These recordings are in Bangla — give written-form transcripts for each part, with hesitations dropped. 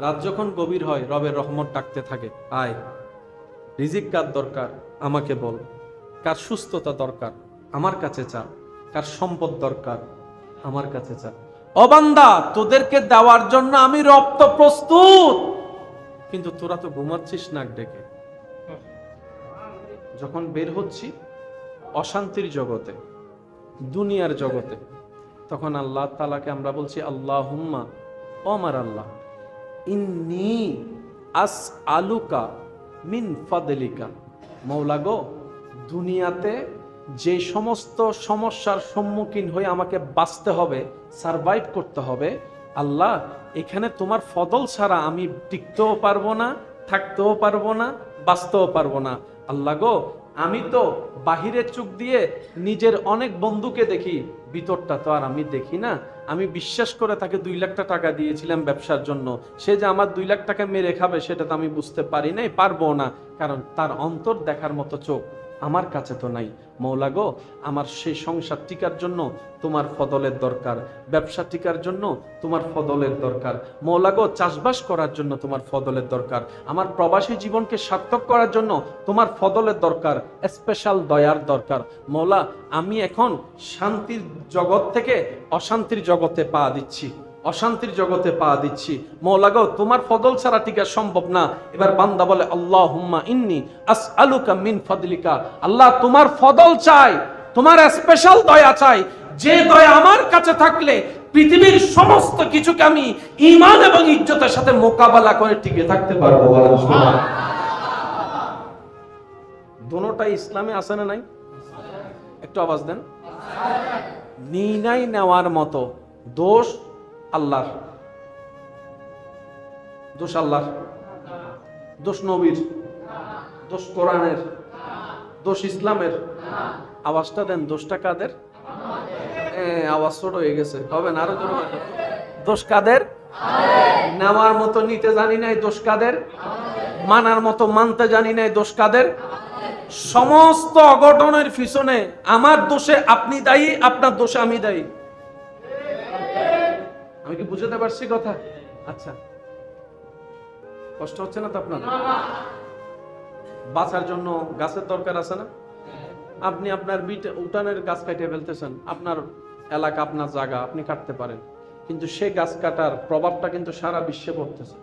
রাত যখন গভীর হয় রবের রহমত ডাকতে থাকে, আয় রিজিক কার দরকার আমাকে বল, কার সুস্থতা দরকার আমার কাছে চা, কার সম্পদ দরকার আমার কাছে চা। ও বান্দা, তোদেরকে দেওয়ার জন্য আমি রব তো প্রস্তুত, কিন্তু তোরা তো ঘুমাচ্ছিস নাক ডেকে। যখন বের হচ্ছি অশান্তির জগতে, দুনিয়ার জগতে, তখন আল্লাহ তাআলাকে আমরা বলছি আল্লাহুম্মা, ও আমার আল্লাহ, ইন্নী আসআলুকা মিন ফাদলিকা। মওলা গো, দুনিয়াতে যে সমস্ত সমস্যার সম্মুখীন হয়ে আমাকে বাঁচতে হবে, সারভাইভ করতে হবে, আল্লাহ এখানে তোমার ফদল ছাড়া আমি টিকতেও পারবো না, থাকতেও পারবো না, বাঁচতেও পারবো না। আল্লাহ গো, আমি তো বাহিরের চোখ দিয়ে নিজের অনেক বন্ধুকে দেখি, ভিতরটা তো আর আমি দেখি না। আমি বিশ্বাস করে তাকে 2 লাখ টাকা দিয়েছিলাম ব্যবসার জন্য, সে যে আমার 2 লাখ টাকা মেরে খাবে সেটা তো আমি বুঝতে পারি নাই, পারবো না, কারণ তার অন্তর দেখার মতো চোখ আমার কাছে তো নাই। মওলা গো, আমার সেই সংসার টিকার জন্য তোমার ফদলের দরকার, ব্যবসা টিকার জন্য তোমার ফদলের দরকার। মওলা গো, চাষবাস করার জন্য তোমার ফদলের দরকার, আমার প্রবাসী জীবনকে সার্থক করার জন্য তোমার ফদলের দরকার, স্পেশাল দয়ার দরকার। মওলা, আমি এখন শান্তির জগৎ থেকে অশান্তির জগতে পা দিচ্ছি, অশান্তির জগতে পা দিচ্ছি। মওলা গো, তোমার ফদল ছাড়া টিকা সম্ভব না। এবার বান্দা বলে আল্লাহুম্মা ইন্নী আসআলুকা মিন ফাদলিকা। আল্লাহ তোমার ফদল চাই, তোমার স্পেশাল দয়া চাই, যে দয়া আমার কাছে থাকলে পৃথিবীর সমস্ত কিছুকে আমি ঈমান এবং ইজ্জতের সাথে মোকাবেলা করে টিকে থাকতে পারবো। বলেন সুবহানাল্লাহ। দোনোটাই ইসলামে আছে না নাই? একটু আওয়াজ দেন। নির্ণয় নেওয়ার মতো দোষ আল্লাহর, দোষ আল্লাহর, দোষ নবীর, দোষ কোরআনের, দোষ ইসলামের। আওয়াজটা দেন, দোষটা কাদের? আওয়াজ ছোট হয়ে গেছে, হবে না, আরো জোরে। দোষ কাদের? নেওয়ার মতো নিতে জানি নাই, দোষ কাদের? মানার মতো মানতে জানি নাই, দোষ কাদের? সমস্ত অঘটনের পিছনে আমার দোষে আপনি দায়ী, আপনার দোষে আমি দায়ী। আমি কি বুঝতে পারছি কথা? আচ্ছা, কষ্ট হচ্ছে না তো আপনার? বাঁচার জন্য গাছের দরকার আছে না? আপনি আপনার উঠানের গাছ কাটিয়ে ফেলতেছেন, আপনার এলাকা, আপনার জায়গা, আপনি কাটতে পারেন, কিন্তু সে গাছ কাটার প্রভাবটা কিন্তু সারা বিশ্বে পড়তেছে।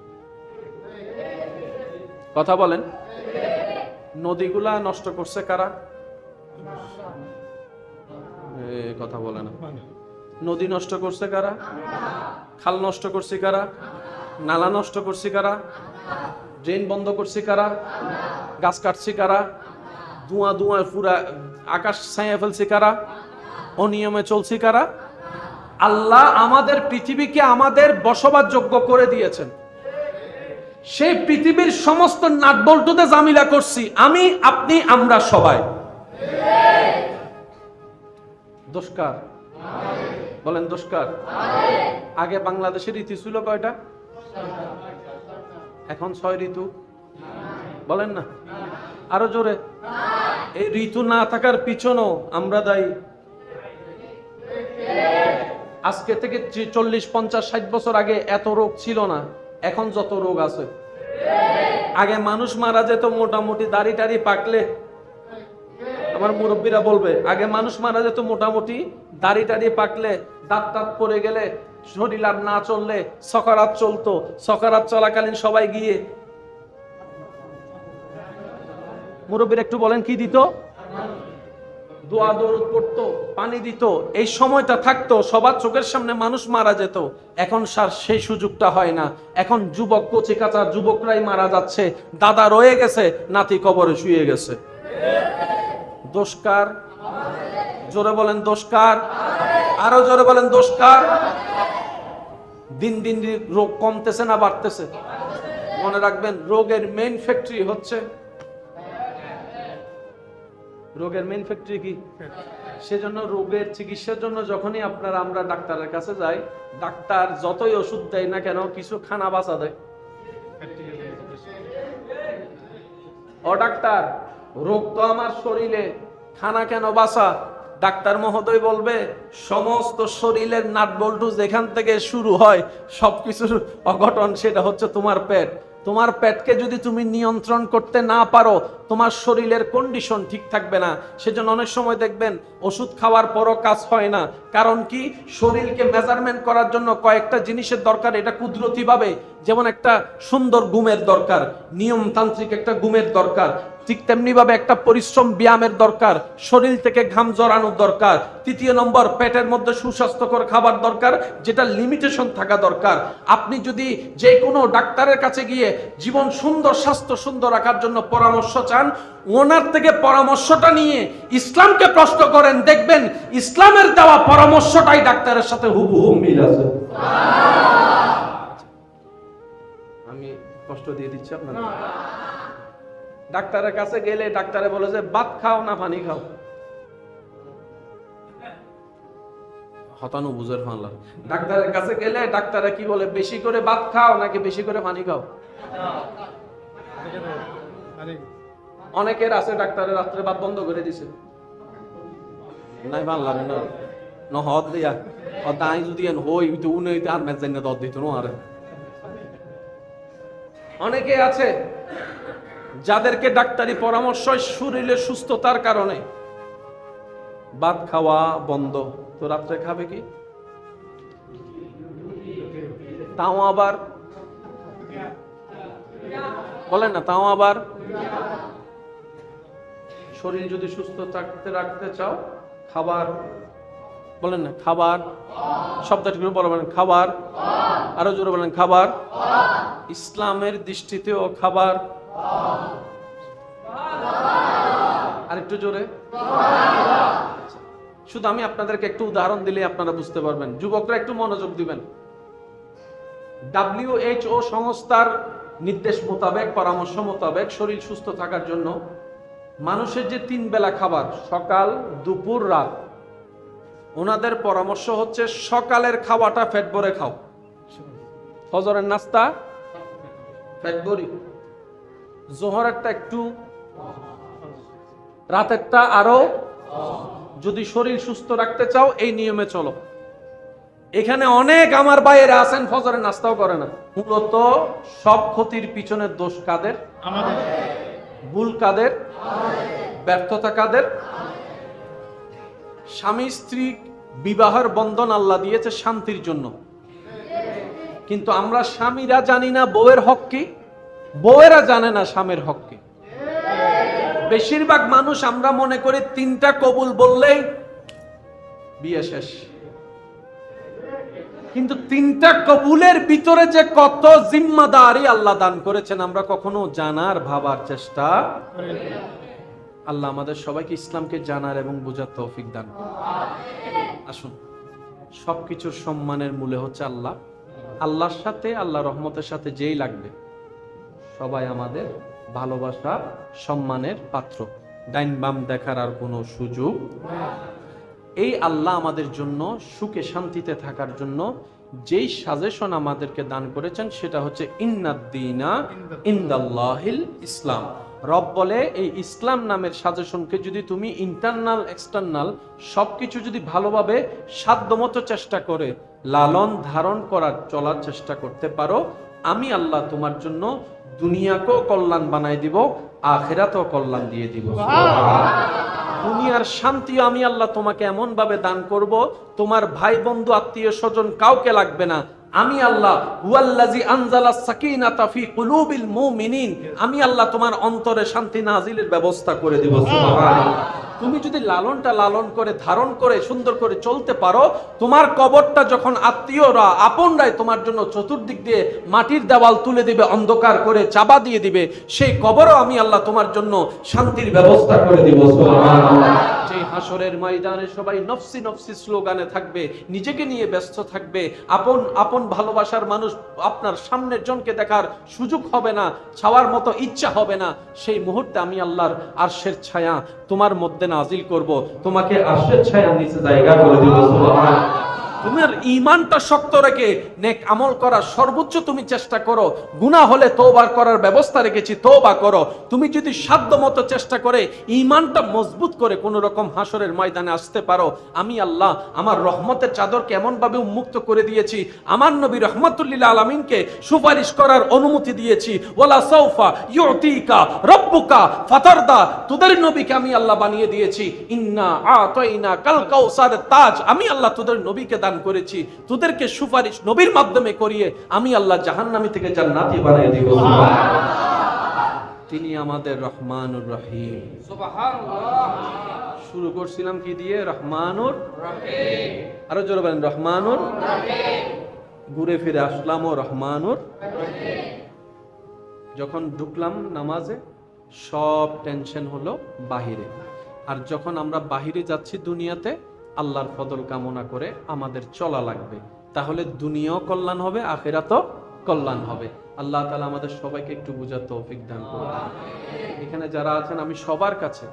কথা বলেন। নদীগুলা নষ্ট করছে কারা? কথা বলে না। নদী নষ্ট করছে কারা? খাল নষ্ট করছে কারা? নালা নষ্ট করছে কারা? ড্রেন বন্ধ করছে কারা? গাছ কাটছে কারা? ধোঁয়া ধোঁয়া পুরা আকাশ ছায়া ফেলছে কারা? অনিয়মে চলছে কারা? আল্লাহ আমাদের পৃথিবীকে আমাদের বসবাসযোগ্য করে দিয়েছেন, সেই পৃথিবীর সমস্ত নাটবল্টুতে জামিলা করছি আমি, আপনি, আমরা সবাই। দোষকার? বলেন দোষকার? আগে বাংলাদেশের ঋতু ছিল কয়টা? এখন 6 ঋতু। বলেন না, আরো জোরে। এই ঋতু না থাকার পিছনেও আমরা দায়ী। আজকে থেকে 40, 50, 60 বছর আগে এত রোগ ছিল না, এখন যত রোগ আছে। আগে মানুষ মারা যেত মোটামুটি দাড়ি টাড়ি পাকলে, আমার মুরব্বীরা বলবে, আগে মানুষ মারা যেত মোটামুটি দাড়ি টাড়ি পাকলে, দাঁত টাত পড়ে গেলে, শরীর আর না চললে সকারাত চলতো, সকারাত চলাকালীন সবাই গিয়ে মুরব্বীরা একটু বলেন কি দিত? দোয়া দরুদ পড়তো, পানি দিত, এই সময়টা থাকতো, সবার চোখের সামনে মানুষ মারা যেত। এখন স্যার সেই সুযোগটা হয় না। এখন যুবক, কচি কাঁচা যুবকরাই মারা যাচ্ছে, দাদা রয়ে গেছে, নাতি কবরে শুয়ে গেছে। দোষকার? জোরে বলেন দোষকার? আরো জোরে বলেন দোষকার? দিন দিন রোগ কমতেছে না বাড়তেছে? মনে রাখবেন, রোগের মেইন ফ্যাক্টরি হচ্ছে, রোগের মেইন ফ্যাক্টরি কি? সেজন্য রোগের চিকিৎসার জন্য যখনই আমরা ডাক্তারের কাছে যাই, ডাক্তার যতই ওষুধ দেয় না কেন, কিছু খানা বাঁচা দেয়। ও ডাক্তার, রোগ তো আমার শরীরে, খানা কেন বাঁচা? ডাক্তার মহোদয় বলবে সমস্ত শরীরের নাটবল্টু যেখান থেকে শুরু হয় সবকিছুর অঘটন সেটা হচ্ছে তোমার পেট। তোমার পেটকে যদি তুমি নিয়ন্ত্রণ করতে না পারো, তোমার শরীরের কন্ডিশন ঠিক থাকবে না। সেজন্য অনেক সময় দেখবেন ওষুধ খাওয়ার পরও কাজ হয় না। কারণ কি? শরীরকে মেজারমেন্ট করার জন্য কয়েকটা জিনিসের দরকার। এটা কুদরতিভাবে, যেমন একটা সুন্দর ঘুমের দরকার, নিয়মতান্ত্রিক একটা ঘুমের দরকার, ঠিক তেমনি ভাবে একটা পরিশ্রম ব্যায়ামের দরকার, শরীর থেকে ঘাম জড়ানোর দরকার। তৃতীয় নম্বর, পেটের মধ্যে সুস্বাস্থ্যকর খাবার দরকার, যেটা লিমিটেশন থাকা দরকার। আপনি যদি যে কোনো ডাক্তারের কাছে গিয়ে জীবন সুন্দর, স্বাস্থ্য সুন্দর রাখার জন্য পরামর্শ চান, ওনার থেকে পরামর্শটা নিয়ে ইসলামকে প্রশ্ন করেন, দেখবেন ইসলামের দেওয়া পরামর্শটাই ডাক্তারের সাথে হুবহু মিল আছে। আমি কষ্ট দিয়ে দিচ্ছি আপনাদের। ডাক্তারের কাছে গেলে ডাক্তারে বলে যে ভাত খাও না পানি খাও, হতানো বুঝের ফানলা। ডাক্তারের কাছে গেলে ডাক্তারে কি বলে, বেশি করে ভাত খাও নাকি বেশি করে পানি খাও? অনেকের আছে ডাক্তারের রাত্রে ভাত বন্ধ করে দিছে, নাই ভাল লাগে না নহদ দিয়া ও দাই যদি হই তো উনি আর মেজ জানি দদ দিত না। আর অনেকে আছে যাদেরকে ডাক্তারি পরামর্শ শরীরের সুস্থতার কারণে ভাত খাওয়া বন্ধ, তো রাত্রে খাবে কি? তাও আবার বলেন না, তাও আবার শরীর যদি সুস্থ রাখতে চাও, খাবার বলেন না, খাবার শব্দটি বলেন, খাবার আরো জোরে বলেন, খাবার। ইসলামের দৃষ্টিতেও খাবার, আরেকটু জোরে। শুধু আমি আপনাদেরকে একটু উদাহরণ দিলে আপনারা বুঝতে পারবেন। যুবকরা একটু মনোযোগ দিবেন। WHO সংস্থার নির্দেশ মোতাবেক, পরামর্শ মোতাবেক শরীর সুস্থ থাকার জন্য মানুষের যে 3 বেলা খাবার, সকাল, দুপুর, রাত, ওনাদের পরামর্শ হচ্ছে সকালের খাওয়াটা পেট ভরে খাও, ফজরের নাস্তা পেট ভরি, জোহরেরটা একটু, রাতেরটা আরো। যদি শরীর সুস্থ রাখতে চাও এই নিয়মে চলো। এখানে অনেক আমার ভাইয়েরা আছেন ফজরের নাস্তাও করে না। মূলত সব ক্ষতির পিছনে দোষ কাদের? আমাদের। ভুল কাদের? ব্যর্থতা কাদের? স্বামী স্ত্রী বিবাহের বন্ধন আল্লাহ দিয়েছে শান্তির জন্য, কিন্তু আমরা স্বামীরা জানি না বউয়ের হক কি, বউয়েরা জানে না স্বামীর হক কি। বেশিরভাগ মানুষ আমরা মনে করি 3টা কবুল বললেই বিয়ে শেষ, কিন্তু 3টা কবুলের ভিতরে যে কত জিম্মাদারি আল্লাহ দান করেছেন আমরা কখনো জানার ভাবার চেষ্টা করি না। আল্লাহ আমাদের সবাইকে ইসলামকে জানার এবং বোঝার তৌফিক দান করুন। আসুন, সবকিছুর সম্মানের মূলে হচ্ছে আল্লাহ। আল্লাহর সাথে, আল্লাহ রহমতের সাথে যেই লাগবে সবাই আমাদের ভালোবাসা, সম্মানের পাত্র। ডাইন বাম দেখার আর কোনো সুযোগ। এই আল্লাহ আমাদের জন্য সুখে শান্তিতে থাকার জন্য যেই সাজেশন আমাদেরকে দান করেছেন সেটা হচ্ছে ইন্নাদ্দীনা ইনদাল্লাহিল ইসলাম। রব বলে এই ইসলাম নামের সাজেশনকে যদি তুমি ইন্টারনাল এক্সটার্নাল সবকিছু যদি ভালোভাবে সাধ্যমতো চেষ্টা করে লালন ধারণ করার চলার চেষ্টা করতে পারো, আমি আল্লাহ তোমার জন্য দুনিয়াকেও কল্যাণ বানাই দিব, আখিরাতেও কল্যাণ দিয়ে দিব। দুনিয়ার শান্তি আমি আল্লাহ তোমাকে এমন ভাবে দান করব, তোমার ভাই বন্ধু আত্মীয় স্বজন কাউকে লাগবে না। আমি আল্লাহ হুয়াল্লাযী আনজালাস সাকিনাতা ফি কুলুবিল মুমিনিন, আমি আল্লাহ তোমার অন্তরে শান্তি নাজিলের ব্যবস্থা করে দেব। সুবহানাল্লাহ। তুমি যদি লালনটা লালন করে ধারণ করে সুন্দর করে চলতে পারো, তোমার কবরটা যখন আত্মীয়রা আপনরাই তোমার জন্য চতুর্দিক দিয়ে মাটির দেওয়াল তুলে দিবে, অন্ধকার করে চাপা দিয়ে দিবে, সেই কবরও আমি আল্লাহ তোমার জন্য শান্তির ব্যবস্থা করে দিব। সুবহানাল্লাহ। যে হাসরের ময়দানে সবাই নফসি নফসি স্লোগানে থাকবে, নিজেকে নিয়ে ব্যস্ত থাকবে, আপন আপন ভালোবাসার মানুষ আপনার সামনের জনকে দেখার সুযোগ হবে না, ছাওয়ার মতো ইচ্ছা হবে না, সেই মুহূর্তে আমি আল্লাহর আরশের ছায়া তোমার মধ্যে নাজিল করব, তোমাকে আরশের ছায়ার নিচে জায়গা করে দেব। সুবহানাল্লাহ। তোমার ঈমানটা শক্ত রেখে নেক আমল করার সর্বোচ্চ তুমি চেষ্টা করো। গুনাহ হলে তওবা করার ব্যবস্থা রেখেছি, তওবা করো। তুমি যদি সাধ্যমতো চেষ্টা করে ঈমানটা মজবুত করে কোন রকম হাসরের ময়দানে আসতে পারো, আমি আল্লাহ আমার রহমতের চাদরকে এমন ভাবে উন্মুক্ত করে দিয়েছি, আমার নবী রাহমাতুল লিল আলামিনকে সুপারিশ করার অনুমতি দিয়েছি। ওয়ালা সাউফা ইউতিকা রাব্বুকা ফাতারদা, তোদের নবীকে আমি আল্লাহ বানিয়ে দিয়েছি। ইন্না আতাইনা কাল কাউসার তাজ, আমি আল্লাহ তোদের নবীকে দান করেছি। তোদেরকে সুপারিশ নবীর মাধ্যমে করিয়ে আমি আল্লাহ জাহান্নামী থেকে জান্নাতি বানিয়ে দিব। তিনি আমাদের রহমানুর রহিম। সুবহানাল্লাহ। শুরু করছিলাম কি দিয়ে? রহমানুর রহিম। আরো জোরে বলেন রহমানুর রহিম। ঘুরে ফিরে আসলাম ও রহমানুর রহিম। যখন ঢুকলাম নামাজে সব টেনশন হলো বাহিরে, আর যখন আমরা বাহিরে যাচ্ছি দুনিয়াতে আল্লাহর ফজল কামনা করে আমাদের চলা লাগবে, তাহলে দুনিয়াও কল্যাণ হবে, আখিরাতও কল্যাণ হবে। আল্লাহ তাআলা আমাদের সবাইকে একটু বুঝার তৌফিক দান করুন। এখানে যারা আছেন আমি সবার কাছে,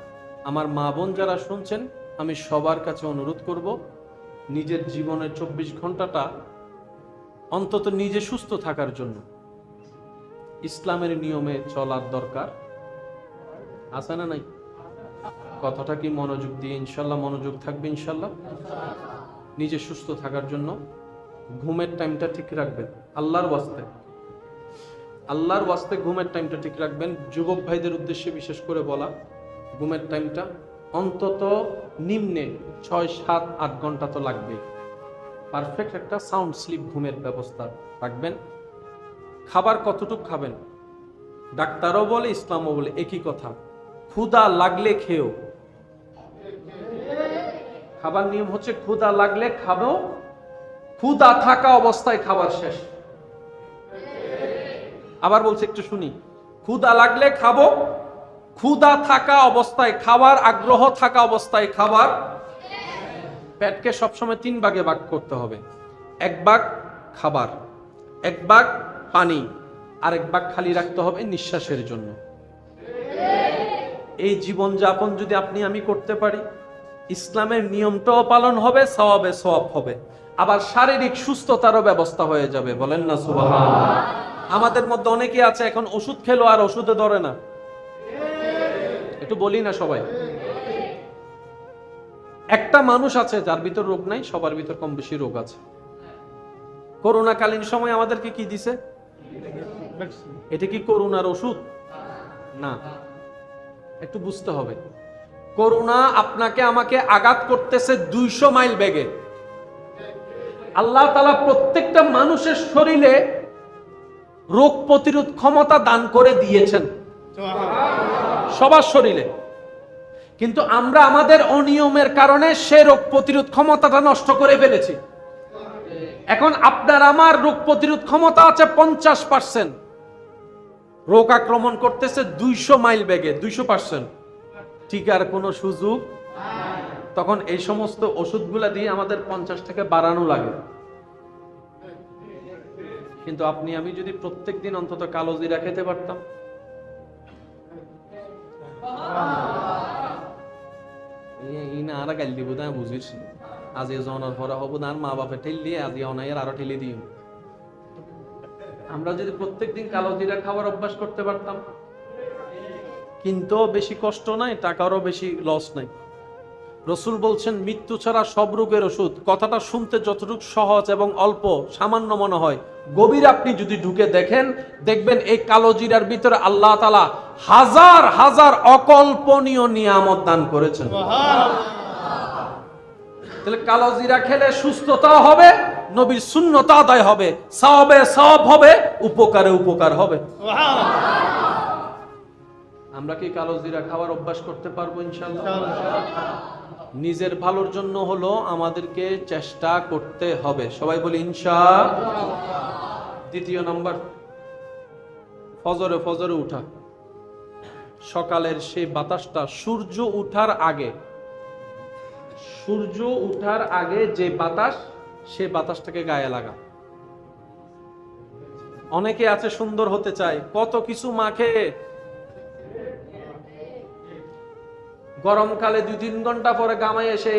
আমার মা বোন যারা শুনছেন, আমি সবার কাছে অনুরোধ করব, নিজের জীবনের 24 ঘন্টাটা অন্তত নিজে সুস্থ থাকার জন্য ইসলামের নিয়মে চলার দরকার আছে না নাই? কথাটা কি মনোযোগ দিয়ে ইনশাল্লাহ মনোযোগ থাকবে ইনশাল্লাহ। নিজে সুস্থ থাকার জন্য ঘুমের টাইমটা ঠিক রাখবেন, আল্লাহর ওয়াস্তে, আল্লাহর ওয়াস্তে ঘুমের টাইমটা ঠিক রাখবেন। যুবক ভাইদের উদ্দেশ্যে বিশেষ করে বলা, ঘুমের টাইমটা অন্তত নিম্নে 6, 7, 8 ঘন্টা তো লাগবে। পারফেক্ট একটা সাউন্ড স্লিপ ঘুমের ব্যবস্থা রাখবেন। খাবার কতটুকু খাবেন, ডাক্তারও বলে ইসলামও বলে একই কথা, ক্ষুধা লাগলে খেও। খাবার নিয়ম হচ্ছে ক্ষুধা লাগলে খাবো, ক্ষুধা থাকা অবস্থায় খাবার শেষ। আবার বলছে একটু শুনি, ক্ষুধা লাগলে খাবো, ক্ষুধা থাকা অবস্থায় খাবার, আগ্রহ থাকা অবস্থায় খাবার। পেটকে সবসময় 3 ভাগে ভাগ করতে হবে। 1 ভাগ খাবার, 1 ভাগ পানি, আর 1 ভাগ খালি রাখতে হবে নিঃশ্বাসের জন্য। এই জীবন যাপন যদি আপনি আমি করতে পারি, ইসলামের নিয়মটাও পালন হবে, সওয়াবে সওয়াব হবে, আবার শারীরিক সুস্থতারও ব্যবস্থা হয়ে যাবে। বলেন না সুবহানাল্লাহ। আমাদের মধ্যে অনেকে আছে এখন ওষুধ খেলো আর ওষুধে ধরে না, একটু বলি না সবাই। একটা মানুষ আছে যার ভিতর রোগ নাই, সবার ভিতর কম বেশি রোগ আছে। করোনা কালীন সময় আমাদেরকে কি দিছে? এটা কি করোনার ওষুধ? না, একটু বুঝতে হবে। করোনা আপনাকে আমাকে আঘাত করতেছে 200 মাইল বেগে। আল্লাহ তাআলা প্রত্যেকটা মানুষের শরীরে রোগ প্রতিরোধ ক্ষমতা দান করে দিয়েছেন, সবার শরীরে। কিন্তু আমরা আমাদের অনিয়মের কারণে সে রোগ প্রতিরোধ ক্ষমতাটা নষ্ট করে ফেলেছি। এখন আপনার আমার রোগ প্রতিরোধ ক্ষমতা আছে 50%, রোগ আক্রমণ করতেছে 200 মাইল বেগে, 200%, টিকার কোনো সুযোগ। তখন এই সমস্ত ওষুধগুলা দিয়ে আমাদের 50 থেকে বাড়ানো লাগে। কিন্তু আপনি আমি যদি প্রত্যেকদিন অন্তত কালো জিরা খেতে পারতাম, বুঝিস আজ জনার ভরা হবো না, মা বাপে ঠেল দিয়ে আজ অনাইয়ের আরো ঠেলে দিই। আমরা যদি প্রত্যেকদিন কালো জিরা খাবার অভ্যাস করতে পারতাম, কিন্তু বেশি কষ্ট নাই, টাকারও বেশি লস নাই। রসুল বলছেন মৃত্যু ছাড়া সব রোগের ওষুধ। কথাটা শুনতে যতটুকু সহজ এবং অল্প সামান্য মনে হয়, গভীর আপনি যদি ঢুকে দেখেন, দেখবেন এই কালো জিরার ভিতরে আল্লাহ তাআলা হাজার হাজার অকল্পনীয় নিয়ামত দান করেছেন। তাহলে কালো জিরা খেলে সুস্থতা হবে, নবীর সুন্নত আদায় হবে, সওয়াবে সওয়াব হবে, উপকারে উপকার হবে। আমরা কি কালো জিরা খাওয়ার অভ্যাস করতে পারবো ইনশাআল্লাহ? নিজের ভালোর জন্য হলো আমাদেরকে চেষ্টা করতে হবে, সবাই বলি ইনশাআল্লাহ। দ্বিতীয় নাম্বার, ফজরে উঠা। সকালের সেই বাতাসটা সূর্য উঠার আগে, সূর্য উঠার আগে যে বাতাস, সে বাতাসটাকে গায়ে লাগা। অনেকে আছে সুন্দর হতে চায়, কত কিছু মাখে, গরমকালে 2-3 ঘন্টা পরে গামায় এসে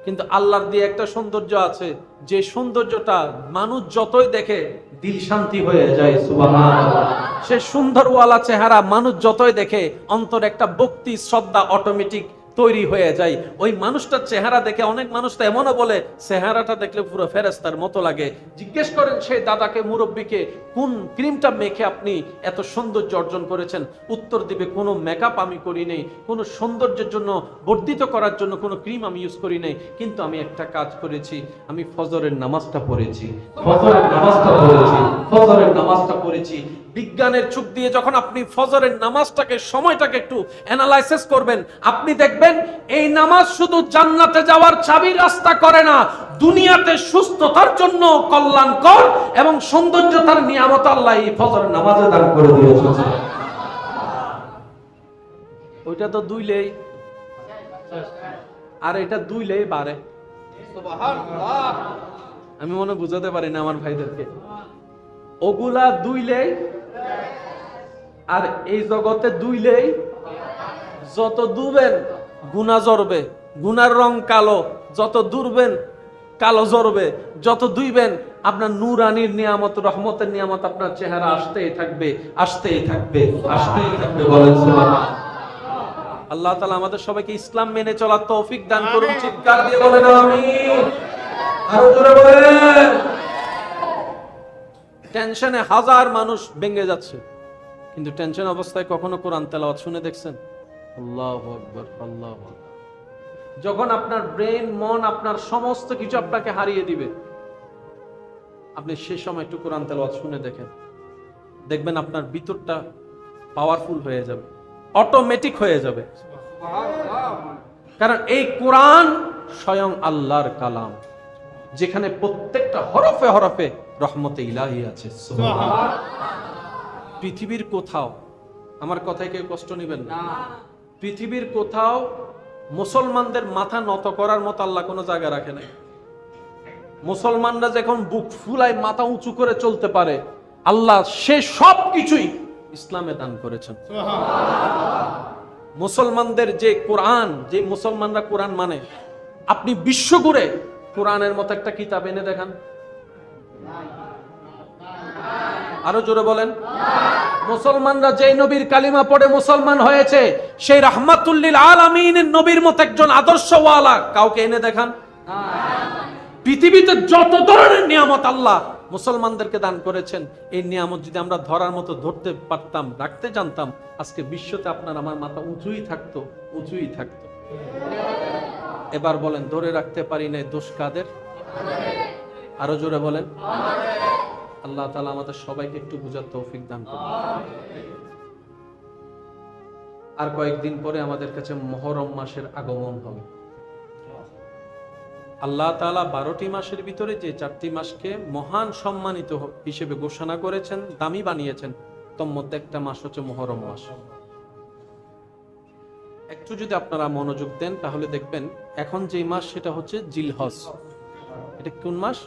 কিন্তু আল্লাহর দিয়ে একটা সৌন্দর্য আছে, যে সৌন্দর্যটা মানুষ যতই দেখে দিল শান্তি হয়ে যায়। সুবহানাল্লাহ। সে সুন্দরওয়ালা চেহারা মানুষ যতই দেখে অন্তর একটা ভক্তি শ্রদ্ধা অটোমেটিক তৈরি হয়ে যায়। ওই মানুষটার চেহারা দেখে অনেক মানুষ তো এমনও বলে চেহারাটা দেখলে পুরো ফেরেশতার মতো লাগে। জিজ্ঞেস করেন সেই দাদাকে, মুরব্বীকে, কোন ক্রিমটা মেখে আপনি এত সৌন্দর্য অর্জন করেছেন? উত্তর দিবে, কোনো মেকআপ আমি করি নাই, কোনো সৌন্দর্যের জন্য বর্ধিত করার জন্য কোনো ক্রিম আমি ইউজ করি নাই, কিন্তু আমি একটা কাজ করেছি, আমি ফজরের নামাজটা পড়েছি, ফজরের নামাজটা পড়েছি, ফজরের নামাজটা পড়েছি। বিজ্ঞানের চোখ দিয়ে যখন আপনি ফজরের নামাজটাকে, সময়টাকে একটু অ্যানালাইসিস করবেন, আপনি দেখবেন এই নামাজ শুধু জান্নাতে যাওয়ার চাবি রাস্তা করে না, দুনিয়াতে সুস্থতার জন্য কল্যাণকর এবং সৌন্দর্যতার নিয়ামত আল্লাহ এই ফজরের নামাজে দান করে দিয়েছেন। ওইটা তো দুইলেই, আর এটা দুইলেই বাড়ে। সুবহানাল্লাহ। আমি মনে বুঝাতে পারি না আমার ভাইদেরকে, ওগুলা দুইলেই আর এই জগতে দুইলেই। যত দুবেন গুনাহ জড়বে, গুনার রং কালো, যত দুরবেন কালো জড়বে, যত দুইবেন আপনার নূরানির নিয়ামত, রহমতের নিয়ামত আপনার চেহারা আসতেই থাকবে, আসতেই থাকবে, আসতেই থাকবে। বলেন সুবহানাল্লাহ। আল্লাহ তাআলা আমাদের সবাইকে ইসলাম মেনে চলার তৌফিক দান করুন। চিৎকার দিয়ে বলেন আমিন। আরো জোরে বলেন। টেনশনে হাজার মানুষ ভেঙে যাচ্ছে, কিন্তু টেনশন অবস্থায় কখনো কোরআন তেলাওয়াত শুনে দেখছেন? আল্লাহু আকবার, আল্লাহু আকবার। যখন আপনার ব্রেন, মন, আপনার সমস্ত কিছু আপনাকে হারিয়ে দিবে, আপনি সেই সময় একটু কোরআন তেলাওয়াত শুনে দেখেন, দেখবেন আপনার ভিতরটা পাওয়ারফুল হয়ে যাবে, অটোমেটিক হয়ে যাবে। কারণ এই কোরআন স্বয়ং আল্লাহর কালাম, যেখানে প্রত্যেকটা হরফে হরফে রহমতে ইলাহি আছে। সুবহানাল্লাহ। পৃথিবীর কোথাও, আমার কথায় কেউ কষ্ট নেবেন না, পৃথিবীর কোথাও মুসলমানদের মাথা নত করার মতো আল্লাহ কোনো জায়গা রাখে নাই। মুসলমানরা যখন বুক ফুলায় মাথা উঁচু করে চলতে পারে, আল্লাহ সে সব কিছুই ইসলামে দান করেছেন। মুসলমানদের যে কোরআন, যে মুসলমানরা কোরআন মানে, আপনি বিশ্ব ঘুরে কোরআনের মতো একটা কিতাব এনে দেখান। আরো জোরে বলেন। মুসলমানরা যে নবীর কালিমা পড়ে মুসলমান হয়েছে, সেই রাহমাতুল লিল আলামিনের নবীর মতো একজন আদর্শওয়ালা কাউকে এনে দেখান। পৃথিবীতে যত ধরনের নিয়ামত আল্লাহ মুসলমানদেরকে দান করেছেন, এই নিয়ামত যদি আমরা ধরার মতো ধরতে পারতাম, রাখতে জানতাম, আজকে বিশ্বতে আপনার আমার মাথা উঁচুই থাকতো, উঁচুই থাকতো। এবার বলেন, ধরে রাখতে পারি নাই, দোষ কাদের? আরো জোরে বলেন। আল্লাহ তাআলা আমাদের সবাইকে একটু বুঝার তৌফিক দান করুন। আর কয়েকদিন পরে আমাদের কাছে মুহররম মাসের আগমন হবে। আল্লাহ তাআলা 12টি মাসের ভিতরে যে 4টি মাসকে মহান সম্মানিত হিসেবে ঘোষণা করেছেন, দামি বানিয়েছেন, তার মধ্যে একটা মাস হচ্ছে মুহররম মাস। একটু যদি আপনারা মনোযোগ দেন তাহলে দেখবেন এখন যে মাস সেটা হচ্ছে জিলহজ। এটা কোন মাস?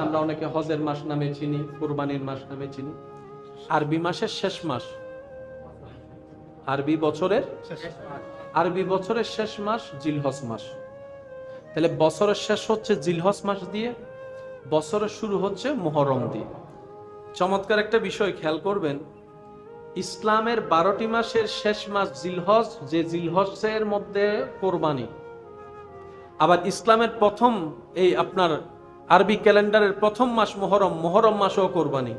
আমরা অনেকে হজের মাস নামে চিনি, কুরবানির মাস নামে চিনি। আরবি মাসের শেষ মাস, আরবি বছরের শেষ মাস জিলহজ মাস। তাহলে বছরের শেষ হচ্ছে জিলহজ মাস দিয়ে, বছরের শুরু হচ্ছে মুহররম দিয়ে। চমৎকার একটা বিষয় খেয়াল করবেন, ইসলামের 12টি মাসের শেষ মাস জিলহজ, যে জিলহজের মধ্যে কোরবানি। আবার ইসলামের প্রথম, এই আপনার আরবি ক্যালেন্ডারের প্রথম মাস মুহররম, মুহররম মাসও কোরবানি।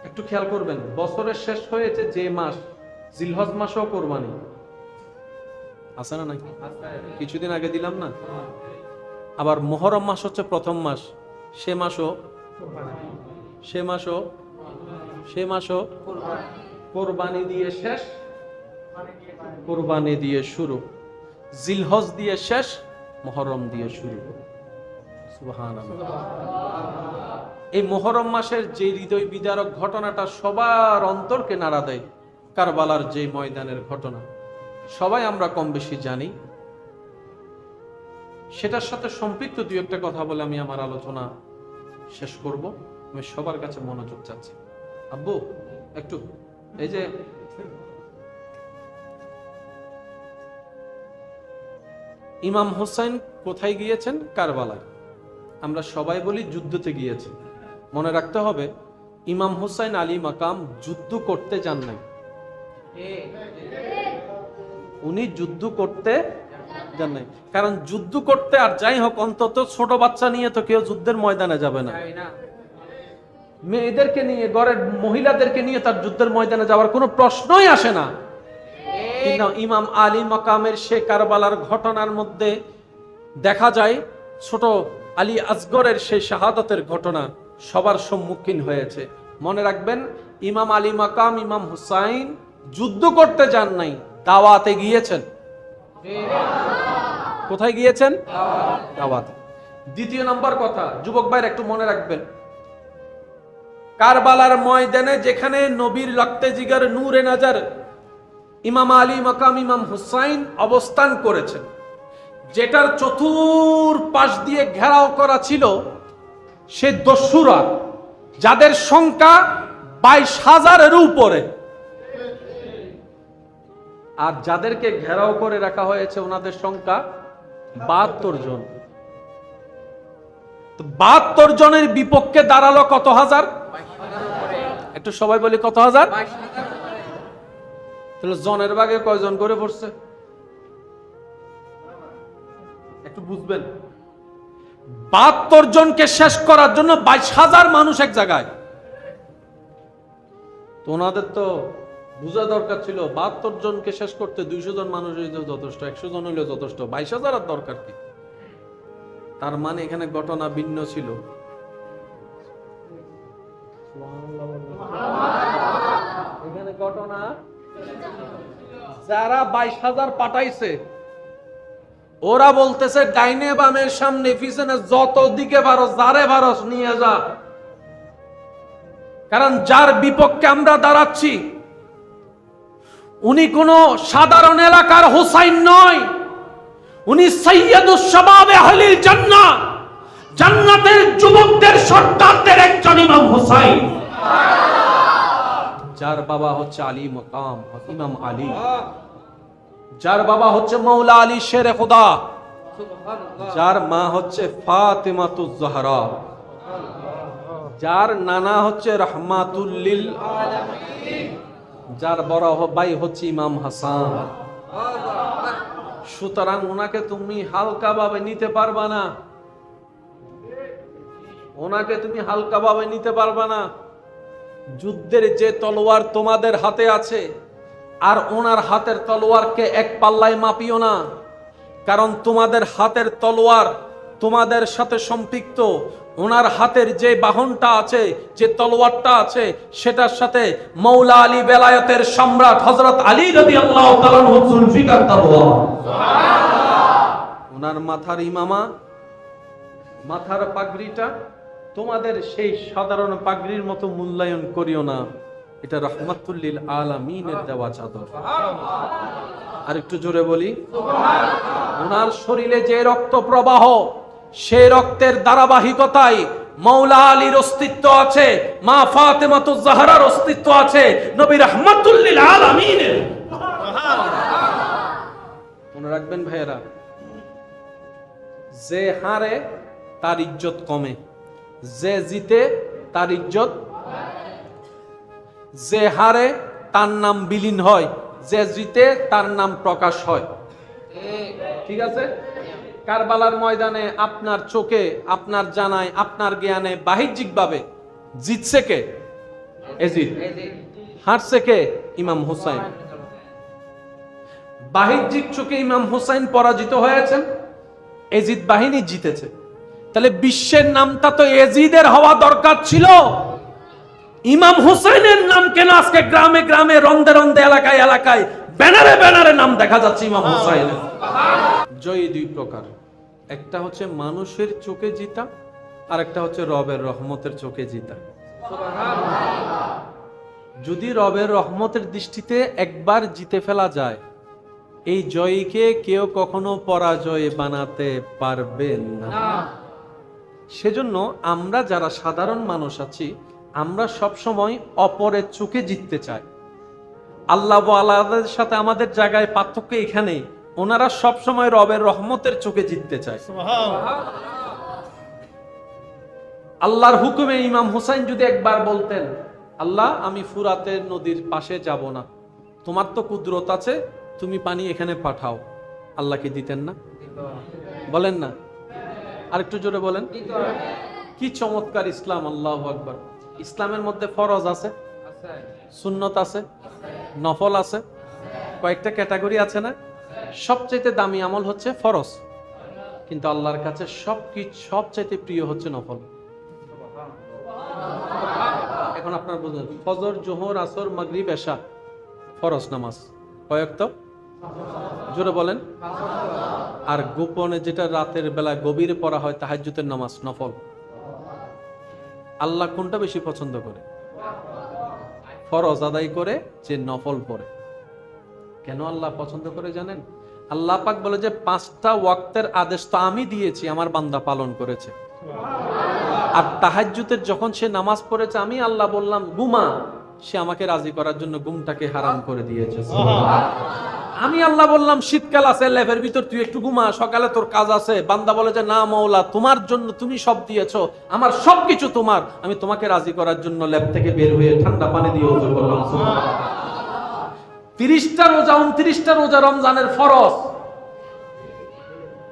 একটু খেয়াল করবেন, বছরের শেষ হয়েছে যে মাস, জিলহজ মাসও কোরবানি। আছে না নাকি? কিছুদিন আগে দিলাম না। আবার মুহররম মাস হচ্ছে প্রথম মাস, সে মাসও কোরবানি দিয়ে শেষ, কোরবানি দিয়ে শুরু, জিলহজ দিয়ে শেষ, মুহররম দিয়ে শুরু। সুবহানাল্লাহ। এই মুহররম মাসের যে হৃদয় বিদারক ঘটনাটা সবার অন্তরকে নাড়া দেয়, কারবালার যে ময়দানের ঘটনা, সবাই আমরা কম বেশি জানি। সেটার সাথে সম্পৃক্ত দুই একটা কথা বলে আমি আমার আলোচনা শেষ করব। আমি সবার কাছে মনোযোগ চাচ্ছি। আব্বু একটু, এই যে ইমাম হোসেন কোথায় গিয়েছেন? কারবালায়। আমরা সবাই বলি যুদ্ধতে গিয়েছেন। মনে রাখতে হবে ইমাম হুসাইন আলী মাকাম যুদ্ধ করতে যান নাই। উনি যুদ্ধ করতে যান নাই, কারণ যুদ্ধ করতে আর যাই হোক অন্তত ছোট বাচ্চা নিয়ে তো কেউ যুদ্ধের ময়দানে যাবে না। মেয়েদেরকে নিয়ে, ঘরের মহিলাদেরকে নিয়ে তার যুদ্ধের ময়দানে যাওয়ার কোনো প্রশ্নই আসে না। কিন্তু ইমাম আলী মাকামের সে কারবালার ঘটনার মধ্যে দেখা যায় ছোট আলী আসগরের সেই শাহাদাতের ঘটনা সবার সম্মুখীন হয়েছে। মনে রাখবেন ইমাম আলী মাকাম ইমাম হুসাইন যুদ্ধ করতে যান নাই, দাওয়াতে গিয়েছেন। কোথায় গিয়েছেন? দাওয়াতে। দ্বিতীয় নম্বর কথা, যুবক ভাইরা একটু মনে রাখবেন, কারবালার ময়দানে যেখানে নবীর রক্তে জিগার নূরে নাজার ইমাম আলী মাকাম ইমাম হুসাইন অবস্থান করেছেন, যেটার চতুর্পাশ দিয়ে ঘেরাও করা ছিল সে দস্যুরা, যাদের সংখ্যা 22,000-এর উপরে, আর যাদেরকে ঘেরাও করে রাখা হয়েছে ওনাদের সংখ্যা 72 জন। তো 72 জনের বিপক্ষে দাঁড়ালো কত হাজার? একটু সবাই বলি কত হাজার? তাহলে জনের ভাগে কয়জন করে পড়ছে একটু বুঝবেন। 72 জনকে শেষ করার জন্য 22,000 মানুষ এক জায়গায়। তো ওনাদের তো বুঝা দরকার ছিল 72 জনকে শেষ করতে 200 জন মানুষ হইলেও যথেষ্ট, 100 জন হইলেও যথেষ্ট, 22,000 আর দরকার কি? তার মানে এখানে ঘটনা ভিন্ন ছিল। এখানে ঘটনা, যারা 22,000 পাঠাইছে ওরা বলতেছে ডাইনে বামের সামনে পিছনে যত দিকে পারো যারে পারো নিয়ে যা, কারণ যার বিপক্ষে আমরা দাঁড়াচ্ছি উনি কোন সাধারণ এলাকার হুসাইন নয়, উনি সাইয়্যিদুশ শাবাবে আহলিল জান্নাহ, জান্নাতের যুবকদের সর্দারদের একজন ইমাম হুসাইন, যার বাবা হচ্ছে আলী মাকাম ইমাম আলী, যার বাবা হচ্ছে মৌলা আলী শেরে খুদা, যার মা হচ্ছে ফাতেমাতুজ জাহরা, যার নানা হচ্ছে রাহমাতুল লিল আলামিন, যার বড় ভাই হচ্ছে ইমাম হাসান। সুতরাং ওনাকে তুমি হালকা ভাবে নিতে পারবা না, ওনাকে তুমি হালকা ভাবে নিতে পারবা না। যুদ্ধের যে তলোয়ার তোমাদের হাতে আছে আর ওনার হাতের তলোয়ারকে এক পাল্লায় মাপিও না, কারণ তোমাদের হাতের তলোয়ার তোমাদের সাথে সম্পৃক্ত, ওনার হাতের যে বাহনটা আছে, যে তলোয়ারটা আছে, সেটার সাথে মৌলা আলী বেলায়েতের সম্রাট হযরত আলী রাদিয়াল্লাহু তাআলা আনহু জুলফিকার তলোয়ার। সুবহানাল্লাহ। ওনার মাথার ইমামা, মাথার পাগড়িটা তোমাদের সেই সাধারণ পাগড়ির মতো মূল্যায়ন করিও না, এটা রাহমাতুল লিল আলামিনের দেওয়া চাদর। আর একটু জোরে বলি সুবহানাল্লাহ। ওনার শরীরে যে রক্ত প্রবাহ, সেই রক্তের ধারাবাহিকতায় মৌলা আলীর অস্তিত্ব আছে, মা ফাতেমাতুজ জাহরার অস্তিত্ব আছে, নবী রাহমাতুল লিল আলামিনের। মনে রাখবেন ভাইয়েরা, যে হারে তার ইজ্জত কমে, যে জিতে তার ইজ্জত, যে হারে তার নাম বিলীন হয়, যে জিতে তার নাম প্রকাশ হয়। ঠিক আছে? কারবালার ময়দানে আপনার চোখে, আপনার জানায়, আপনার জ্ঞানে বাহ্যিকভাবে জিতছে কে? এজিদ। হারছে কে? ইমাম হুসাইন। বাহ্যিক চোখে ইমাম হুসাইন পরাজিত হয়েছেন, এজিদ বাহিনী জিতেছে। তাহলে বিশ্বের নামটা তো এজিদের হওয়া দরকার ছিল, ইমাম হুসাইনের নাম কেন আজকে গ্রামে গ্রামে, রন্দে রন্দে, এলাকায় এলাকায়, ব্যানারে ব্যানারে নাম দেখা যাচ্ছে ইমাম হুসাইনের? জয় দুই প্রকার, একটা হচ্ছে মানুষের চোখে জিতা, আর একটা হচ্ছে রবের রহমতের চোখে জিতা। যদি রবের রহমতের দৃষ্টিতে একবার জিতে ফেলা যায়, এই জয়কে কেউ কখনো পরাজয় বানাতে পারবে না। সেজন্য আমরা যারা সাধারণ মানুষ আছি, আমরা সব সময় অপরের চোখে জিততে চাই। আল্লাহ ওয়ালাদের সাথে আমাদের জায়গায় পার্থক্য এখানেই, ওনারা সব সময় রবের রহমতের চোখে জিততে চায়। আল্লাহর হুকুমে ইমাম হুসাইন যদি একবার বলতেন, আল্লাহ আমি ফুরাতের নদীর পাশে যাব না, তোমার তো কুদরত আছে, তুমি পানি এখানে পাঠাও, আল্লাহকে দিতেন না? বলেন না, আরেকটু জোরে বলেন। কি চমৎকার ইসলাম! আল্লাহু আকবার। ইসলামের মধ্যে ফরজ আছে, সুন্নত আছে, নফল আছে, কয়েকটা ক্যাটাগরি আছে না? সবচাইতে দামি আমল হচ্ছে ফরজ, কিন্তু আল্লাহর কাছে সবচাইতে প্রিয় হচ্ছে নফল। এখন আপনার বুঝলেন, ফজর, জোহর, আসর, মাগরিব, এশা ফরজ নামাজ কয় ওয়াক্ত? জোরে বলেন। আর গোপনে যেটা রাতের বেলা গভীরে পড়া হয় তাহাজ্জুদের নামাজ নফল। আল্লাহ কোনটা বেশি পছন্দ করে? ফরজ আদায় করে যে নফল পড়ে। কেন আল্লাহ পছন্দ করে জানেন? আল্লাহ পাক বলে যে 5টা ওয়াক্তের আদেশ তো আমি দিয়েছি, আমার বান্দা পালন করেছে। আর তাহাজ্জুদের যখন সে নামাজ পড়েছে, আমি আল্লাহ বললাম ঘুমা, সে আমাকে রাজি করার জন্য ঘুমটাকে হারাম করে দিয়েছে। আমি আল্লাহ বললাম শীতকাল আছে, ল্যাবের ভিতর তুই একটু ঘুমা, সকালে তোর কাজ আছে। বান্দা বলে যে না মওলা, তোমার জন্য তুমি সব দিয়েছো, আমার সবকিছু তোমার, আমি তোমাকে রাজি করার জন্য ল্যাব থেকে বের হয়ে ঠান্ডা পানি দিয়ে ওযু করলাম। 30টা রোজা, 29টা রোজা রমজানের ফরজ,